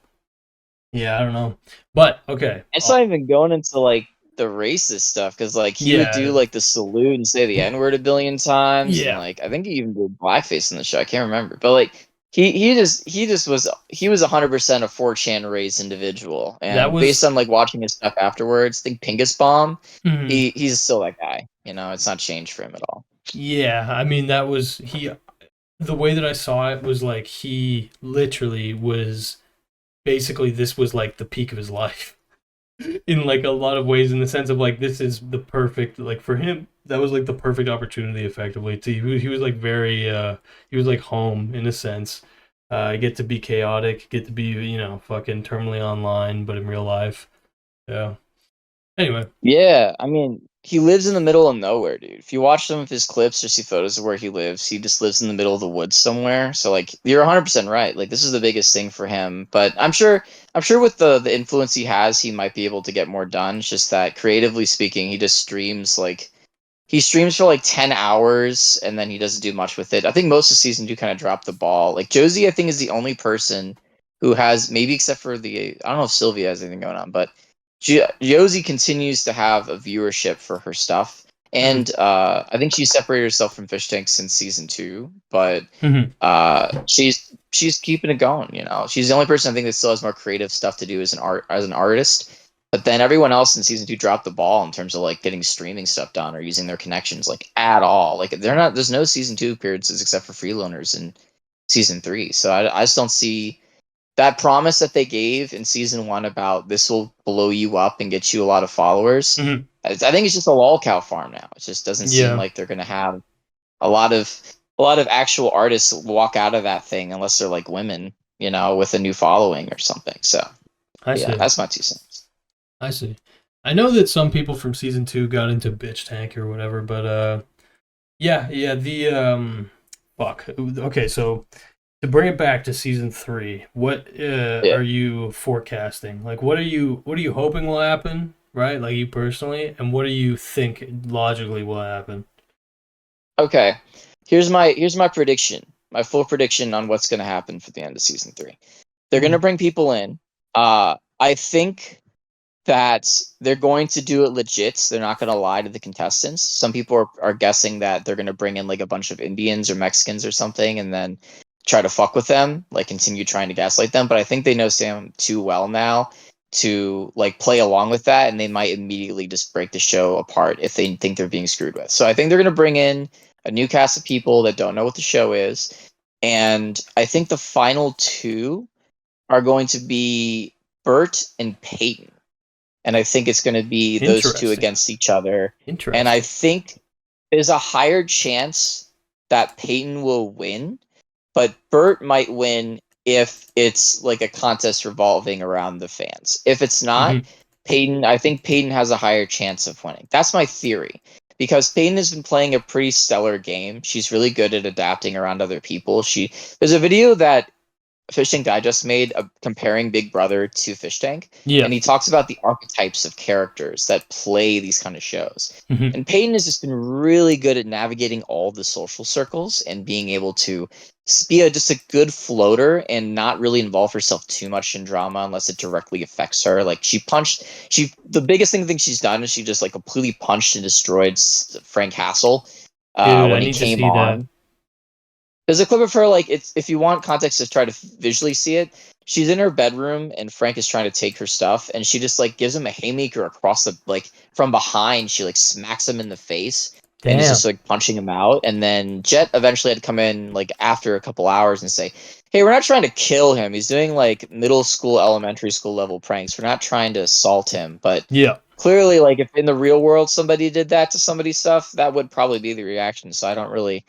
yeah, I don't know. But okay. It's not even going into like the racist stuff because like he would do Yeah. like the salute and say the N word a billion times, and Yeah. like I think he even did blackface in the show. I can't remember, but like he was 100% a 4chan raised individual, That and based was on like watching his stuff afterwards, I think Pingus Bomb, mhm. he's still that guy. It's not changed for him at all. Yeah, I mean that was he the way that I saw it was like he literally was basically this was like the peak of his life in like a lot of ways in the sense of like this is the perfect like for him that was like the perfect opportunity effectively to he was like very he was like home in a sense. Get to be chaotic, get to be fucking terminally online but in real life. Yeah. Anyway. Yeah, I mean, he lives in the middle of nowhere, dude. If you watch some of his clips or see photos of where he lives, he just lives in the middle of the woods somewhere. So like you're 100% right. Like this is the biggest thing for him. But I'm sure with the influence he has, he might be able to get more done. It's just that creatively speaking, he just streams like he streams for like 10 hours and then he doesn't do much with it. I think most of season 2 kind of dropped the ball. Like Josie, I think, is the only person who has, maybe except for I don't know if Sylvia has anything going on, but Josie continues to have a viewership for her stuff. And I think she separated herself from Fishtank since season 2, but Mm-hmm. she's keeping it going, you know. She's the only person I think that still has more creative stuff to do as an artist. But then everyone else in season 2 dropped the ball in terms of like getting streaming stuff done or using their connections like at all. Like they're not. There's no season 2 appearances except for freeloaners in season 3. So I just don't see that promise that they gave in season 1 about this will blow you up and get you a lot of followers. Mm-hmm. I think it's just a lol cow farm now. It just doesn't seem Yeah, like they're gonna have a lot of a lot of actual artists walk out of that thing unless they're like women, you know, with a new following or something. So I yeah, see. that's my 2 cents. I see. I know that some people from season two got into bitch tank or whatever, but yeah, yeah. The fuck. Okay, so to bring it back to season three, what Yeah. are you forecasting? Like, what are you hoping will happen? Right, like you personally, and what do you think logically will happen? Okay. Here's my prediction. My full prediction on what's going to happen for the end of season 3. They're going to Mhm. bring people in. I think that they're going to do it legit. They're not going to lie to the contestants. Some people are guessing that they're going to bring in like a bunch of Indians or Mexicans or something and then try to fuck with them, like continue trying to gaslight them. But I think they know Sam too well now to like play along with that, and they might immediately just break the show apart if they think they're being screwed with. So I think they're going to bring in a new cast of people that don't know what the show is. And I think the final two are going to be Bert and Peyton, and I think it's going to be those two Interesting. against each other. And I Interesting. think there's a higher chance that Peyton will win, but Bert might win if it's like a contest revolving around the fans. If it's not, Hmm. I think Peyton has a higher chance of winning. That's my theory. Because Peyton has been playing a pretty stellar game. She's really good at adapting around other people. There's a video that Fish Tank Digest made comparing Big Brother to Fish Tank, Yeah. and he talks about the archetypes of characters that play these kind of shows. Hmm. And Peyton has just been really good at navigating all the social circles and being able to be just a good floater and not really involve herself too much in drama unless it directly affects her. Like the biggest thing I think she's done is she just like completely punched and destroyed Frank Hassel Dude, I when he need to came see that. on. There's a clip of her like it's if you want context to try to visually see it. She's in her bedroom and Frank is trying to take her stuff and she just like gives him a haymaker across the like from behind. She like smacks him in the face and is just Damn. like punching him out. And then Jet eventually had to come in like after a couple hours and say, "Hey, we're not trying to kill him. He's doing like middle school, elementary school level pranks. We're not trying to assault him." But Yeah. clearly, like if in the real world somebody did that to somebody's stuff, that would probably be the reaction. So I don't really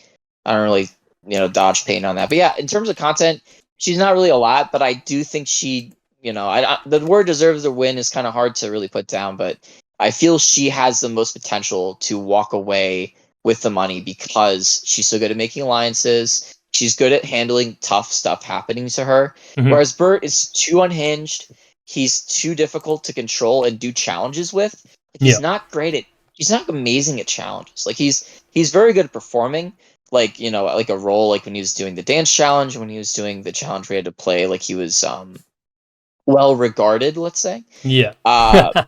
dodge pain on that. But yeah, in terms of content, she's not really a lot, but I do think the word deserves a win is kind of hard to really put down, but I feel she has the most potential to walk away with the money because she's so good at making alliances. She's good at handling tough stuff happening to her. Hmm. Whereas Bert is too unhinged. He's too difficult to control and do challenges with. Like, Yeah. he's not amazing at challenges. Like he's very good at performing, like like a role, like when he was doing the dance challenge, when he was doing the challenge we had to play, like he was well regarded, let's say. Yeah. uh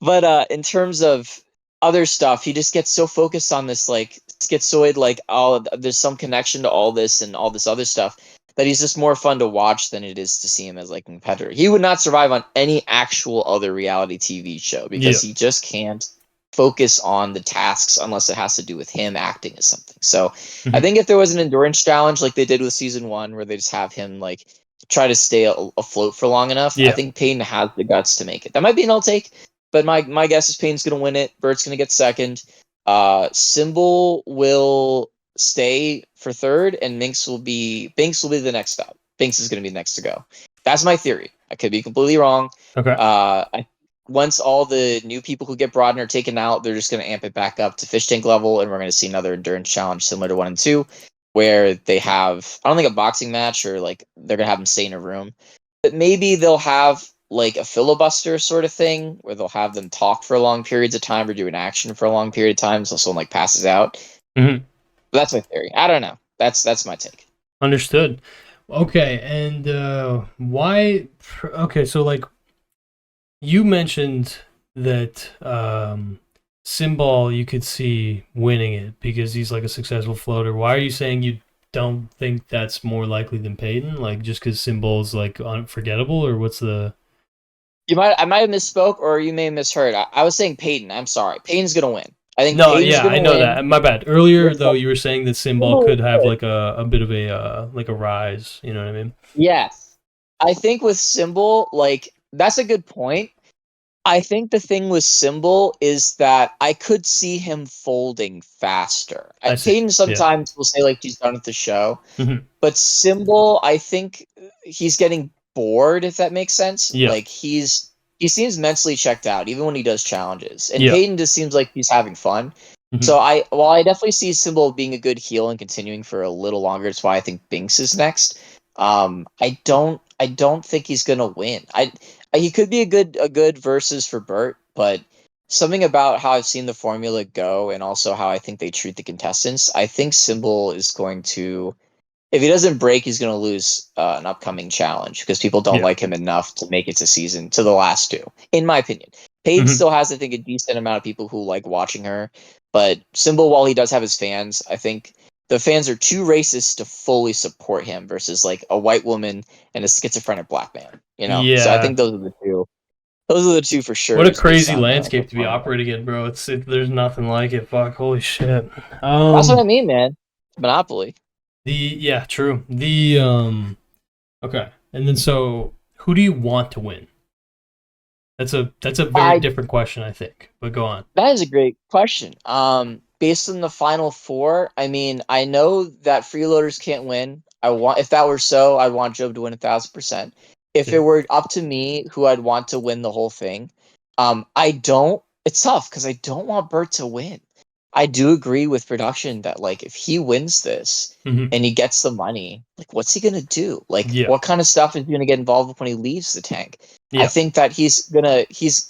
but in terms of other stuff, he just gets so focused on this like schizoid, like, oh, there's some connection to all this and all this other stuff, that he's just more fun to watch than it is to see him as like a competitor. He would not survive on any actual other reality TV show Yeah. because he just can't focus on the tasks unless it has to do with him acting as something. So I Hmm. think if there was an endurance challenge like they did with season 1 where they just have him like try to stay afloat for long enough, I Yeah. think Payne has the guts to make it. That might be an I'll take, but my guess is Payne's going to win it. Bert's going to get second. Symbol will stay for third, and Binks will be the next stop. Binks is going to be next to go. That's my theory. I could be completely wrong. Okay. Uh, I once all the new people who get brought in are taken out, they're just going to amp it back up to Fishtank level, and we're going to see another endurance challenge similar to 1 and 2, where they have, I don't think a boxing match, or like they're going to have them stay in a room, but maybe they'll have like a filibuster sort of thing where they'll have them talk for long periods of time or do an action for a long period of time so someone like passes out. Mm-hmm. That's my theory. I don't know. That's my take. Understood. Okay, and why? Okay, so like you mentioned that Symbol you could see winning it because he's like a successful floater. Why are you saying you don't think that's more likely than Peyton? Like just because Symbol's like unforgettable, or what's the? I might have misspoke, or you may have misheard. I was saying Peyton. I'm sorry. Peyton's gonna win. I think No, Peyton's yeah, I gonna know win. that. My bad. Earlier With though, you were saying that Symbol Symbol is could have good. like a bit of a like a rise. You know what I mean? Yes, I think with Symbol, like that's a good point. I think the thing with Symbol is that I could see him folding faster. I see. Peyton Yeah. sometimes will say like he's done with the show, Mm-hmm. but Symbol, I think he's getting bored, if that makes sense. Yeah. Like he seems mentally checked out, even when he does challenges. And Yeah. Peyton just seems like he's having fun. Mm-hmm. So while I definitely see Symbol being a good heel and continuing for a little longer, that's why I think Binks is next. I don't think he's gonna win. He could be a good versus for Bert, but something about how I've seen the formula go and also how I think they treat the contestants, I think Symbol is going to, if he doesn't break, he's going to lose an upcoming challenge because people don't Yeah. like him enough to make it to the last two, in my opinion. Peyton Mm-hmm. still has, I think, a decent amount of people who like watching her, but Symbol, while he does have his fans, I think the fans are too racist to fully support him versus like a white woman and a schizophrenic black man. So I Yeah. think those are the two. Those are the two for sure, What a just based crazy on the landscape to be formula. operating in, bro. There's nothing like it. Fuck, holy shit. That's what I mean, man. Monopoly. The yeah, true. The okay. And then so who do you want to win? That's a very I different question, I think. But go on. That is a great question. Based on the final four, I mean, I know that freeloaders can't win. If that were so, I'd want Job to win 1,000%. If it Yeah. were up to me, who I'd want to win the whole thing, I don't. It's tough because I don't want Bert to win. I do agree with production that like if he wins this Mm-hmm. and he gets the money, like what's he gonna do? Like Yeah. what kind of stuff is he gonna get involved with when he leaves the tank? I Yeah. think that he's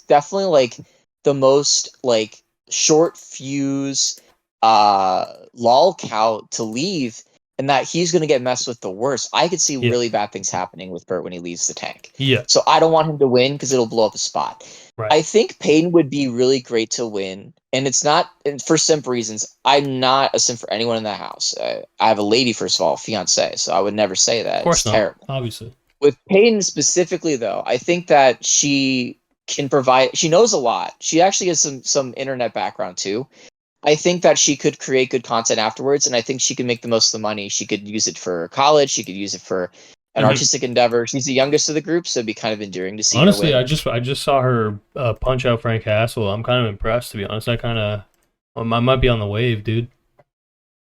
definitely like the most like short fuse lol cow to leave, and that he's going to get messed with the worst. I could see Yeah. really bad things happening with Bert when he leaves the tank. Yeah. So I don't want him to win because it'll blow up a spot. Right. I think Payne would be really great to win, and it's not and for simp reasons. I'm not a simp for anyone in that house. I have a lady, first of all, fiance, so I would never say Of that. It's course not. terrible. Obviously. With Peyton specifically, though, I think that she can provide. She knows a lot. She actually has some internet background too. I think that she could create good content afterwards, and I think she could make the most of the money. She could use it for college. She could use it for an Mm-hmm. artistic endeavor. She's the youngest of the group, so it'd be kind of endearing to see her Honestly, win. I just saw her punch out Frank Castle. I'm kind of impressed, to be honest. I might be on the wave, dude.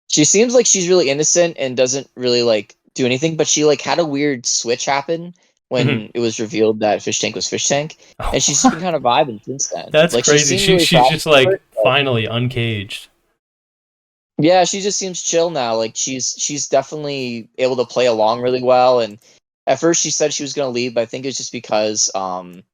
She seems like she's really innocent and doesn't really like do anything, but she like had a weird switch happen Mm-hmm. when it was revealed that Fish Tank was Fish Tank, and she's just been kind of vibing since then. That's Like she crazy. seemed really She's proud just of like it, but finally uncaged. yeah, she just seems chill now. Like she's definitely able to play along really well. And at first she said she was gonna leave, but I think it was just because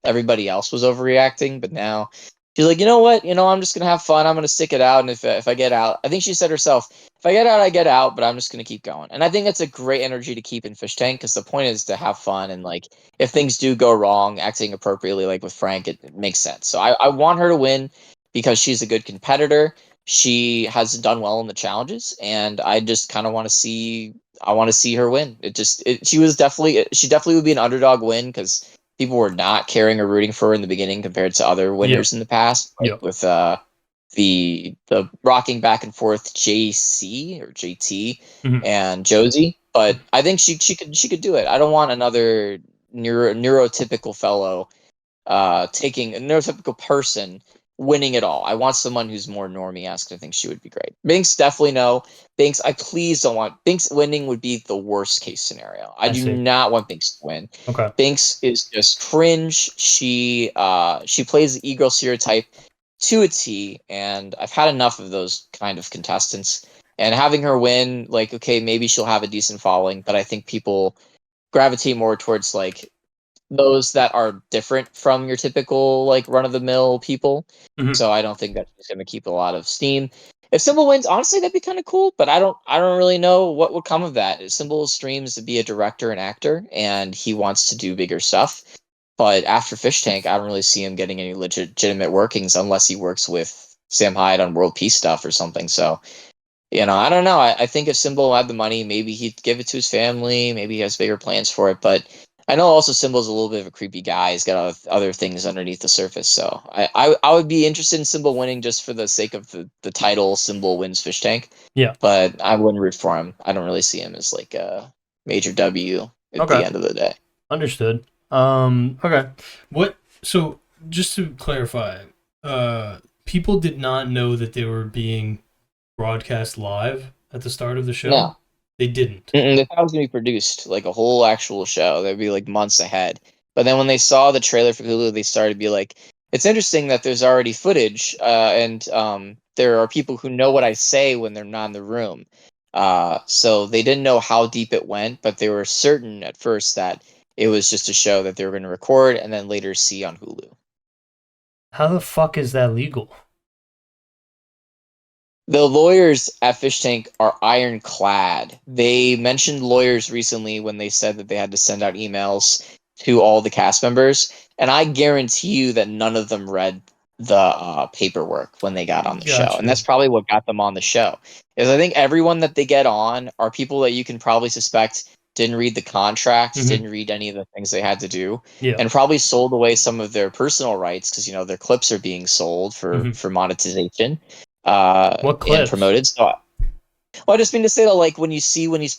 everybody else was overreacting. But now she's like, you know what? I'm just gonna have fun. I'm gonna stick it out. And if I get out, I think she said herself, if I get out, I get out. But I'm just gonna keep going. And I think that's a great energy to keep in Fish Tank because the point is to have fun and like if things do go wrong, acting appropriately, like with Frank, it makes sense. So I want her to win because she's a good competitor. She has done well in the challenges, and I just kind of want to see. I want to see her win. She definitely would be an underdog win because people were not caring or rooting for her in the beginning compared to other Yep. winners in the past, like Yep. with the rocking back and forth JC or JT Mm-hmm. and Josie. But I think she could do it. I don't want another neurotypical fellow taking a neurotypical person winning it all. I want someone who's more normie-esque. I think she would be great. Binks, definitely no. Binks, I please don't want Binks winning would be the worst case scenario. I do see. not want Binks to win. Okay. Binks is just cringe. She plays the e-girl stereotype to a T, and I've had enough of those kind of contestants. And having her win, like, okay, maybe she'll have a decent following, but I think people gravitate more towards like those that are different from your typical like run of the mill people. Mhm. So I don't think that she's gonna keep a lot of steam. If Symbol wins, honestly, that'd be kind of cool. But I don't really know what would come of that. Symbol streams to be a director and actor, and he wants to do bigger stuff. But after Fishtank, I don't really see him getting any legitimate workings unless he works with Sam Hyde on world peace stuff or something. So I don't know. I think if Symbol had the money, maybe he'd give it to his family. Maybe he has bigger plans for it. But I know also Symbol's a little bit of a creepy guy. He's got other things underneath the surface. So I would be interested in Symbol winning just for the sake of the title. Symbol wins Fish Tank. Yeah. But I wouldn't root for him. I don't really see him as like a major W at the Okay. end of the day. Understood. Okay. What? So just to clarify, people did not know that they were being broadcast live at the start of the show. No. They didn't. They thought it was gonna be produced like a whole actual show. That'd be like months ahead. But then when they saw the trailer for Hulu, they started to be like, "It's interesting that there's already footage, and there are people who know what I say when they're not in the room." So they didn't know how deep it went, but they were certain at first that it was just a show that they were going to record and then later see on Hulu. How the fuck is that legal? The lawyers at Fish Tank are ironclad. They mentioned lawyers recently when they said that they had to send out emails to all the cast members, and I guarantee you that none of them read the paperwork when they got on the show, and Gotcha. that's probably what got them on the show. Is I think everyone that they get on are people that you can probably suspect didn't read the contract, Mhm. didn't read any of the things they had to do, Yeah. and probably sold away some of their personal rights because their clips are being sold for Mhm. for monetization What and clips? promoted. So, well, I just mean to say that, like, when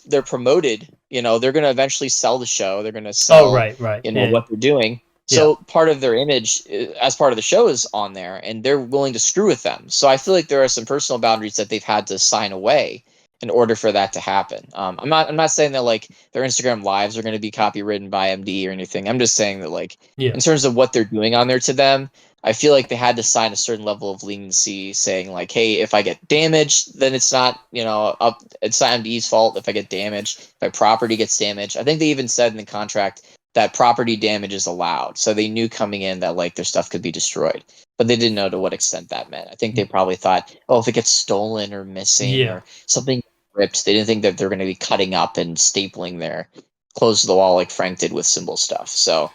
they're promoted, they're gonna eventually sell the show. They're gonna Oh, sell, right. Yeah. what they're doing. Yeah. So part of their image, as part of the show, is on there, and they're willing to screw with them. So I feel like there are some personal boundaries that they've had to sign away in order for that to happen. I'm not saying that like their Instagram lives are going to be copywritten by MD or anything. I'm just saying that like Yeah. in terms of what they're doing on there to them, I feel like they had to sign a certain level of leniency, saying like, "Hey, if I get damaged, then it's not, it's not MD's fault if I get damaged. If my property gets damaged." I think they even said in the contract that property damage is allowed, so they knew coming in that like their stuff could be destroyed, but they didn't know to what extent that meant. I think they probably thought, "Oh, if it gets stolen or missing Yeah. or something ripped," they didn't think that they're going to be cutting up and stapling their close to the wall like Frank did with Symbol stuff. So,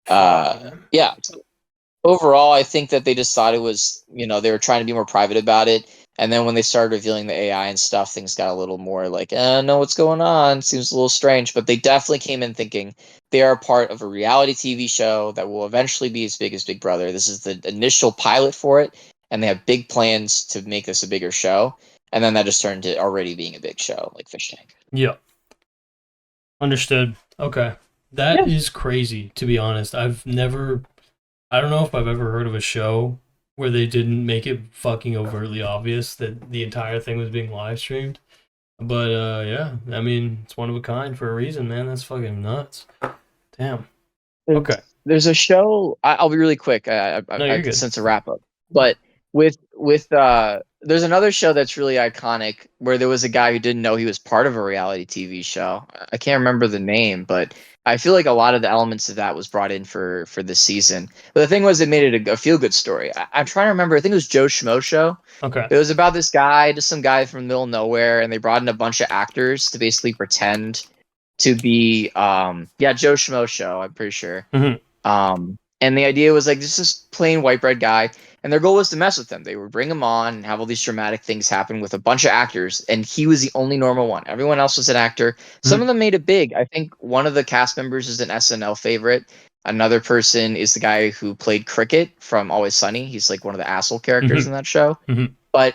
Fuck, man. yeah, overall, I think that they just thought it was, they were trying to be more private about it. And then when they started revealing the AI and stuff, things got a little more like, know what's going on. Seems a little strange. But they definitely came in thinking they are part of a reality TV show that will eventually be as big as Big Brother. This is the initial pilot for it. And they have big plans to make this a bigger show. And then that just turned to already being a big show, like Fish Tank. Yeah. Understood. Okay. That Yeah. is crazy, to be honest. I don't know if I've ever heard of a show where they didn't make it fucking overtly obvious that the entire thing was being live streamed. But yeah, I mean, it's one of a kind for a reason, man. That's fucking nuts. Damn. There's, Okay. there's a show. I'll be really quick. No, I you're can good. sense a wrap up. But there's another show that's really iconic where there was a guy who didn't know he was part of a reality TV show. I can't remember the name, but I feel like a lot of the elements of that was brought in for this season. But the thing was, it made it a feel good story. I'm trying to remember. I think it was Joe Schmo show. Okay. It was about this guy, just some guy from the middle of nowhere, and they brought in a bunch of actors to basically pretend to be Joe Schmo show, I'm pretty sure. Hmm. And the idea was like this plain white bread guy, and their goal was to mess with him. They would bring him on and have all these dramatic things happen with a bunch of actors, and he was the only normal one. Everyone else was an actor. Some Hmm. of them made it big. I think one of the cast members is an SNL favorite. Another person is the guy who played Cricket from Always Sunny. He's like one of the asshole characters Hmm. in that show. Hmm. But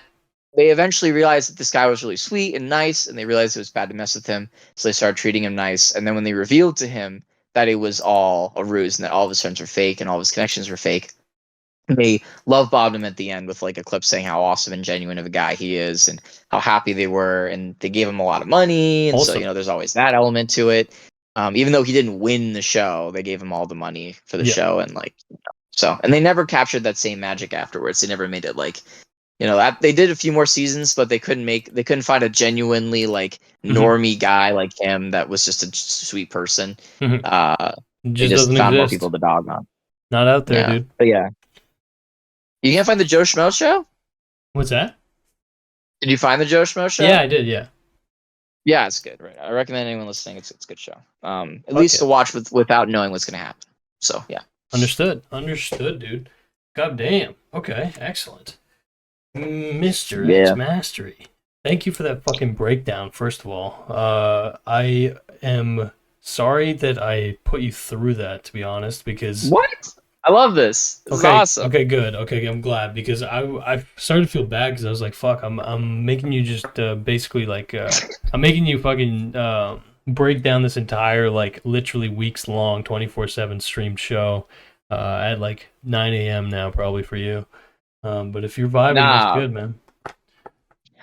they eventually realized that this guy was really sweet and nice, and they realized it was bad to mess with him, so they started treating him nice. And then when they revealed to him that it was all a ruse and that all of his friends were fake and all of his connections were fake, they love bombed him at the end with like a clip saying how awesome and genuine of a guy he is and how happy they were, and they gave him a lot of money, and so Awesome. there's always that element to it. Even though he didn't win the show, they gave him all the money for the Yeah. show, and like so, and they never captured that same magic afterwards. They never made it like that they did a few more seasons, but they couldn't find a genuinely like Hmm. normie guy like him that was just a sweet person. Hmm. Uh, It they just just doesn't found more people exist. to dog on. Not out there, Yeah, dude. but yeah, you can't find the Joe Schmo show. What's that? Did you find the Joe Schmo Yeah, show? I did. Yeah. Yeah, it's good. Right, I recommend anyone listening. It's a good show. At Fuck least to it. watch without knowing what's gonna happen. So yeah. Understood. Understood, dude. God damn. Okay. Excellent. Mr. X Yeah. Mastery. Thank you for that fucking breakdown, first of all. I am sorry that I put you through that, to be honest, because What? I love this. This is okay, awesome. okay, good. Okay, I'm glad because I started to feel bad because I was like, fuck, I'm making you just basically like I'm making you fucking break down this entire like literally weeks long 24/7 streamed show at like 9 a.m. now probably for you. But if you're vibing, that's Nah, good, man.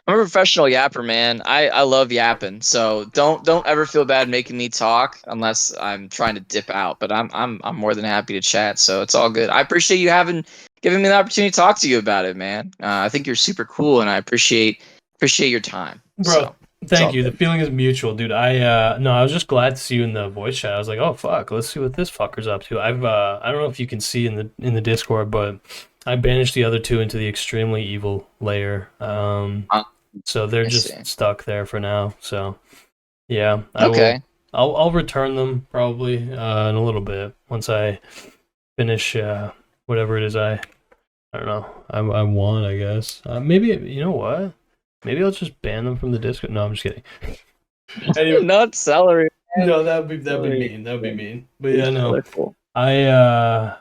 I'm a professional yapper, man. I love yapping. So don't ever feel bad making me talk unless I'm trying to dip out. But I'm more than happy to chat. So it's all good. I appreciate you having given me the opportunity to talk to you about it, man. I think you're super cool, and I appreciate your time. Bro, So it's thank all you. The good. feeling is mutual, dude. I was just glad to see you in the voice chat. I was like, oh fuck, let's see what this fucker's up to. I don't know if you can see in the Discord, but I banished the other two into the extremely evil layer. Uh, So they're I see. just stuck there for now. So yeah, I will. Okay. I'll return them probably in a little bit once I finish whatever it is I don't know. I want, I guess. Maybe you know what? Maybe I'll just ban them from the Discord. No, I'm just kidding. Anyway, Not celery, man. no, that'd be Celery. mean. That'd be mean. But They're yeah, no. cool. I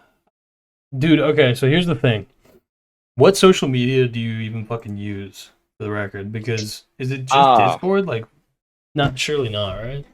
dude, okay, so here's the thing. What social media do you even fucking use for the record? Because is it just Ah. Discord? Like not surely not, right?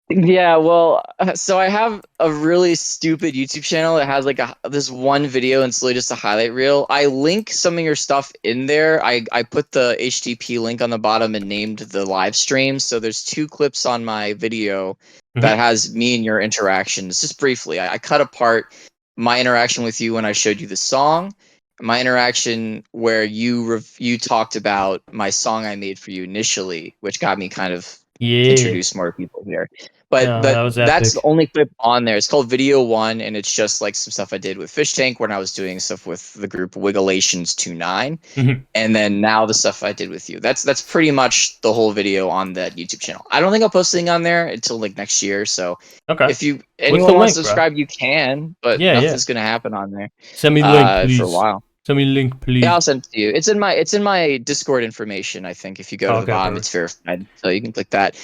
Yeah, well, so I have a really stupid YouTube channel that has like this one video and it's literally just a highlight reel. I link some of your stuff in there. I put the HTTP link on the bottom and named the live stream. So there's two clips on my video Mm-hmm. that has me and your interactions. Just briefly, I cut apart my interaction with you when I showed you the song, my interaction where you talked about my song I made for you initially, which got me kind of Yeah. introduce more people here. But No, that was that's the epic. only clip on there. It's called Video One, and it's just like some stuff I did with Fishtank when I was doing stuff with the group Wiggleations 29, Mm-hmm. and then now the stuff I did with you. That's pretty much the whole video on that YouTube channel. I don't think I'll post anything on there until like next year. So Okay. if you What's the anyone wants to link, bro? subscribe, you can, but Yeah, yeah. nothing's gonna happen on there Send me the link, for a please. while. Send me the link, Yeah, I'll please. send it to you. It's in my Discord information. I think if you go to the Okay, bottom, it's perfect. verified, so you can click that.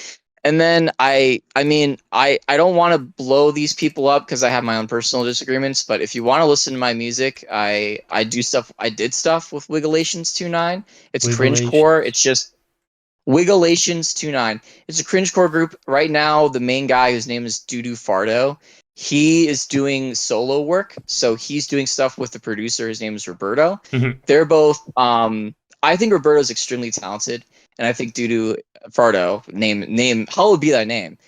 And then I don't want to blow these people up because I have my own personal disagreements. But if you want to listen to my music, I do stuff. I did stuff with Wiggleations 29. It's cringecore. Wiggleations. It's just Wiggleations 29. It's a cringecore group right now. The main guy, whose name is Dudu Fardo, he is doing solo work. So he's doing stuff with the producer. His name is Roberto. Mm-hmm. They're both. I think Roberto's extremely talented, and I think Dudu Fardo, name, hallowed be thy name.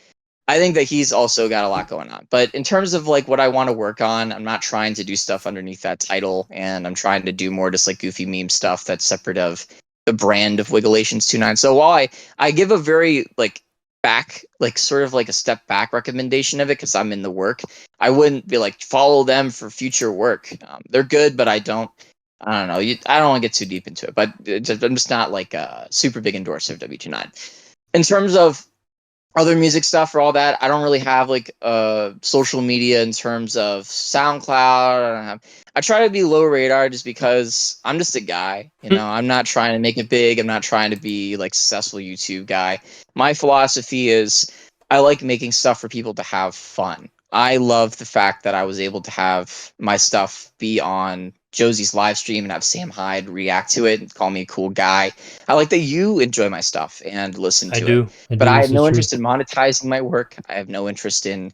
I think that he's also got a lot going on. But in terms of like what I want to work on, I'm not trying to do stuff underneath that title, and I'm trying to do more just like goofy meme stuff that's separate of the brand of Wiggleations 29. So while I give a very like back, like sort of like a step back recommendation of it because I'm in the work, I wouldn't be like follow them for future work. They're good, but I don't know. I don't want to get too deep into it, but I'm just not like a super big endorser of W29. In terms of other music stuff for all that, I don't really have like social media in terms of SoundCloud. I try to be low radar just because I'm just a guy. I'm not trying to make it big. I'm not trying to be like successful YouTube guy. My philosophy is I like making stuff for people to have fun. I love the fact that I was able to have my stuff be on Josie's live stream and have Sam Hyde react to it and call me a cool guy. I like that you enjoy my stuff and listen I to it, do. I but do. I have This is no true. interest in monetizing my work. I have no interest in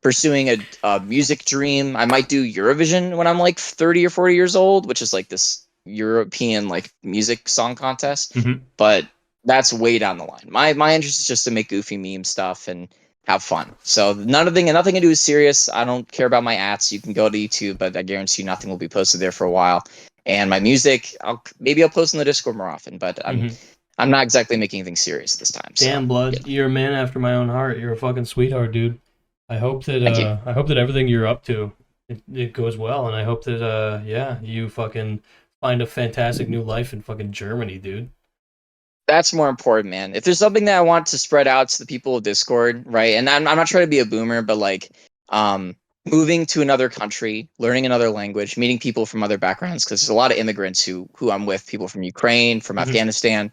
pursuing a music dream. I might do Eurovision when I'm like 30 or 40 years old, which is like this European like music song contest. Mm-hmm. But that's way down the line. My interest is just to make goofy meme stuff and have fun. So nothing to do is serious. I don't care about my ads. You can go to YouTube, but I guarantee you nothing will be posted there for a while. And my music, I'll post in the Discord more often, but I'm not exactly making anything serious this time. Damn, So blood, yeah. you're a man after my own heart. You're a fucking sweetheart, dude. I hope that Thank you. everything you're up to it goes well, and I hope that yeah, you fucking find a fantastic new life in fucking Germany, dude. That's more important, man. If there's something that I want to spread out to the people of Discord, right? And I'm not trying to be a boomer, but like um moving to another country, learning another language, meeting people from other backgrounds, because there's a lot of immigrants who I'm with, people from Ukraine, from Mm-hmm. Afghanistan.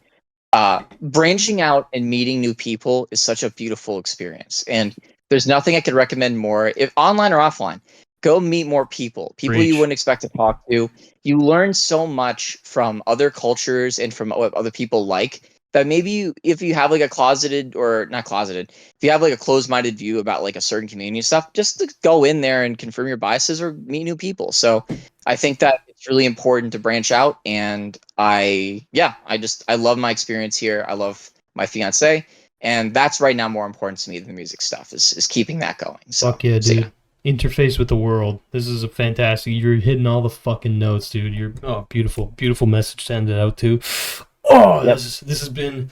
Branching out and meeting new people is such a beautiful experience. And there's nothing I could recommend more, if online or offline. Go meet more people you Preach. wouldn't expect to talk to. You learn so much from other cultures and from what other people like, that maybe if you have like a closeted, or not closeted, if you have like a closed-minded view about like a certain community and stuff, just to go in there and confirm your biases or meet new people. So I think that it's really important to branch out. And I love my experience here. I love my fiance, and that's right now more important to me than the music stuff, is keeping that going. Fuck yeah, So yeah. dude. Interface with the world. This is a fantastic. You're hitting all the fucking notes, dude. You're beautiful, beautiful message to send it out to. Oh, Yep. this has been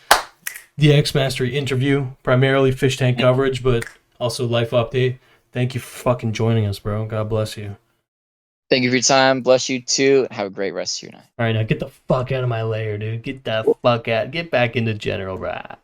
the XMastery interview, primarily Fishtank coverage, but also life update. Thank you for fucking joining us, bro. God bless you. Thank you for your time. Bless you too. Have a great rest of your night. All right, now get the fuck out of my lair, dude. Get the fuck out. Get back into general, right?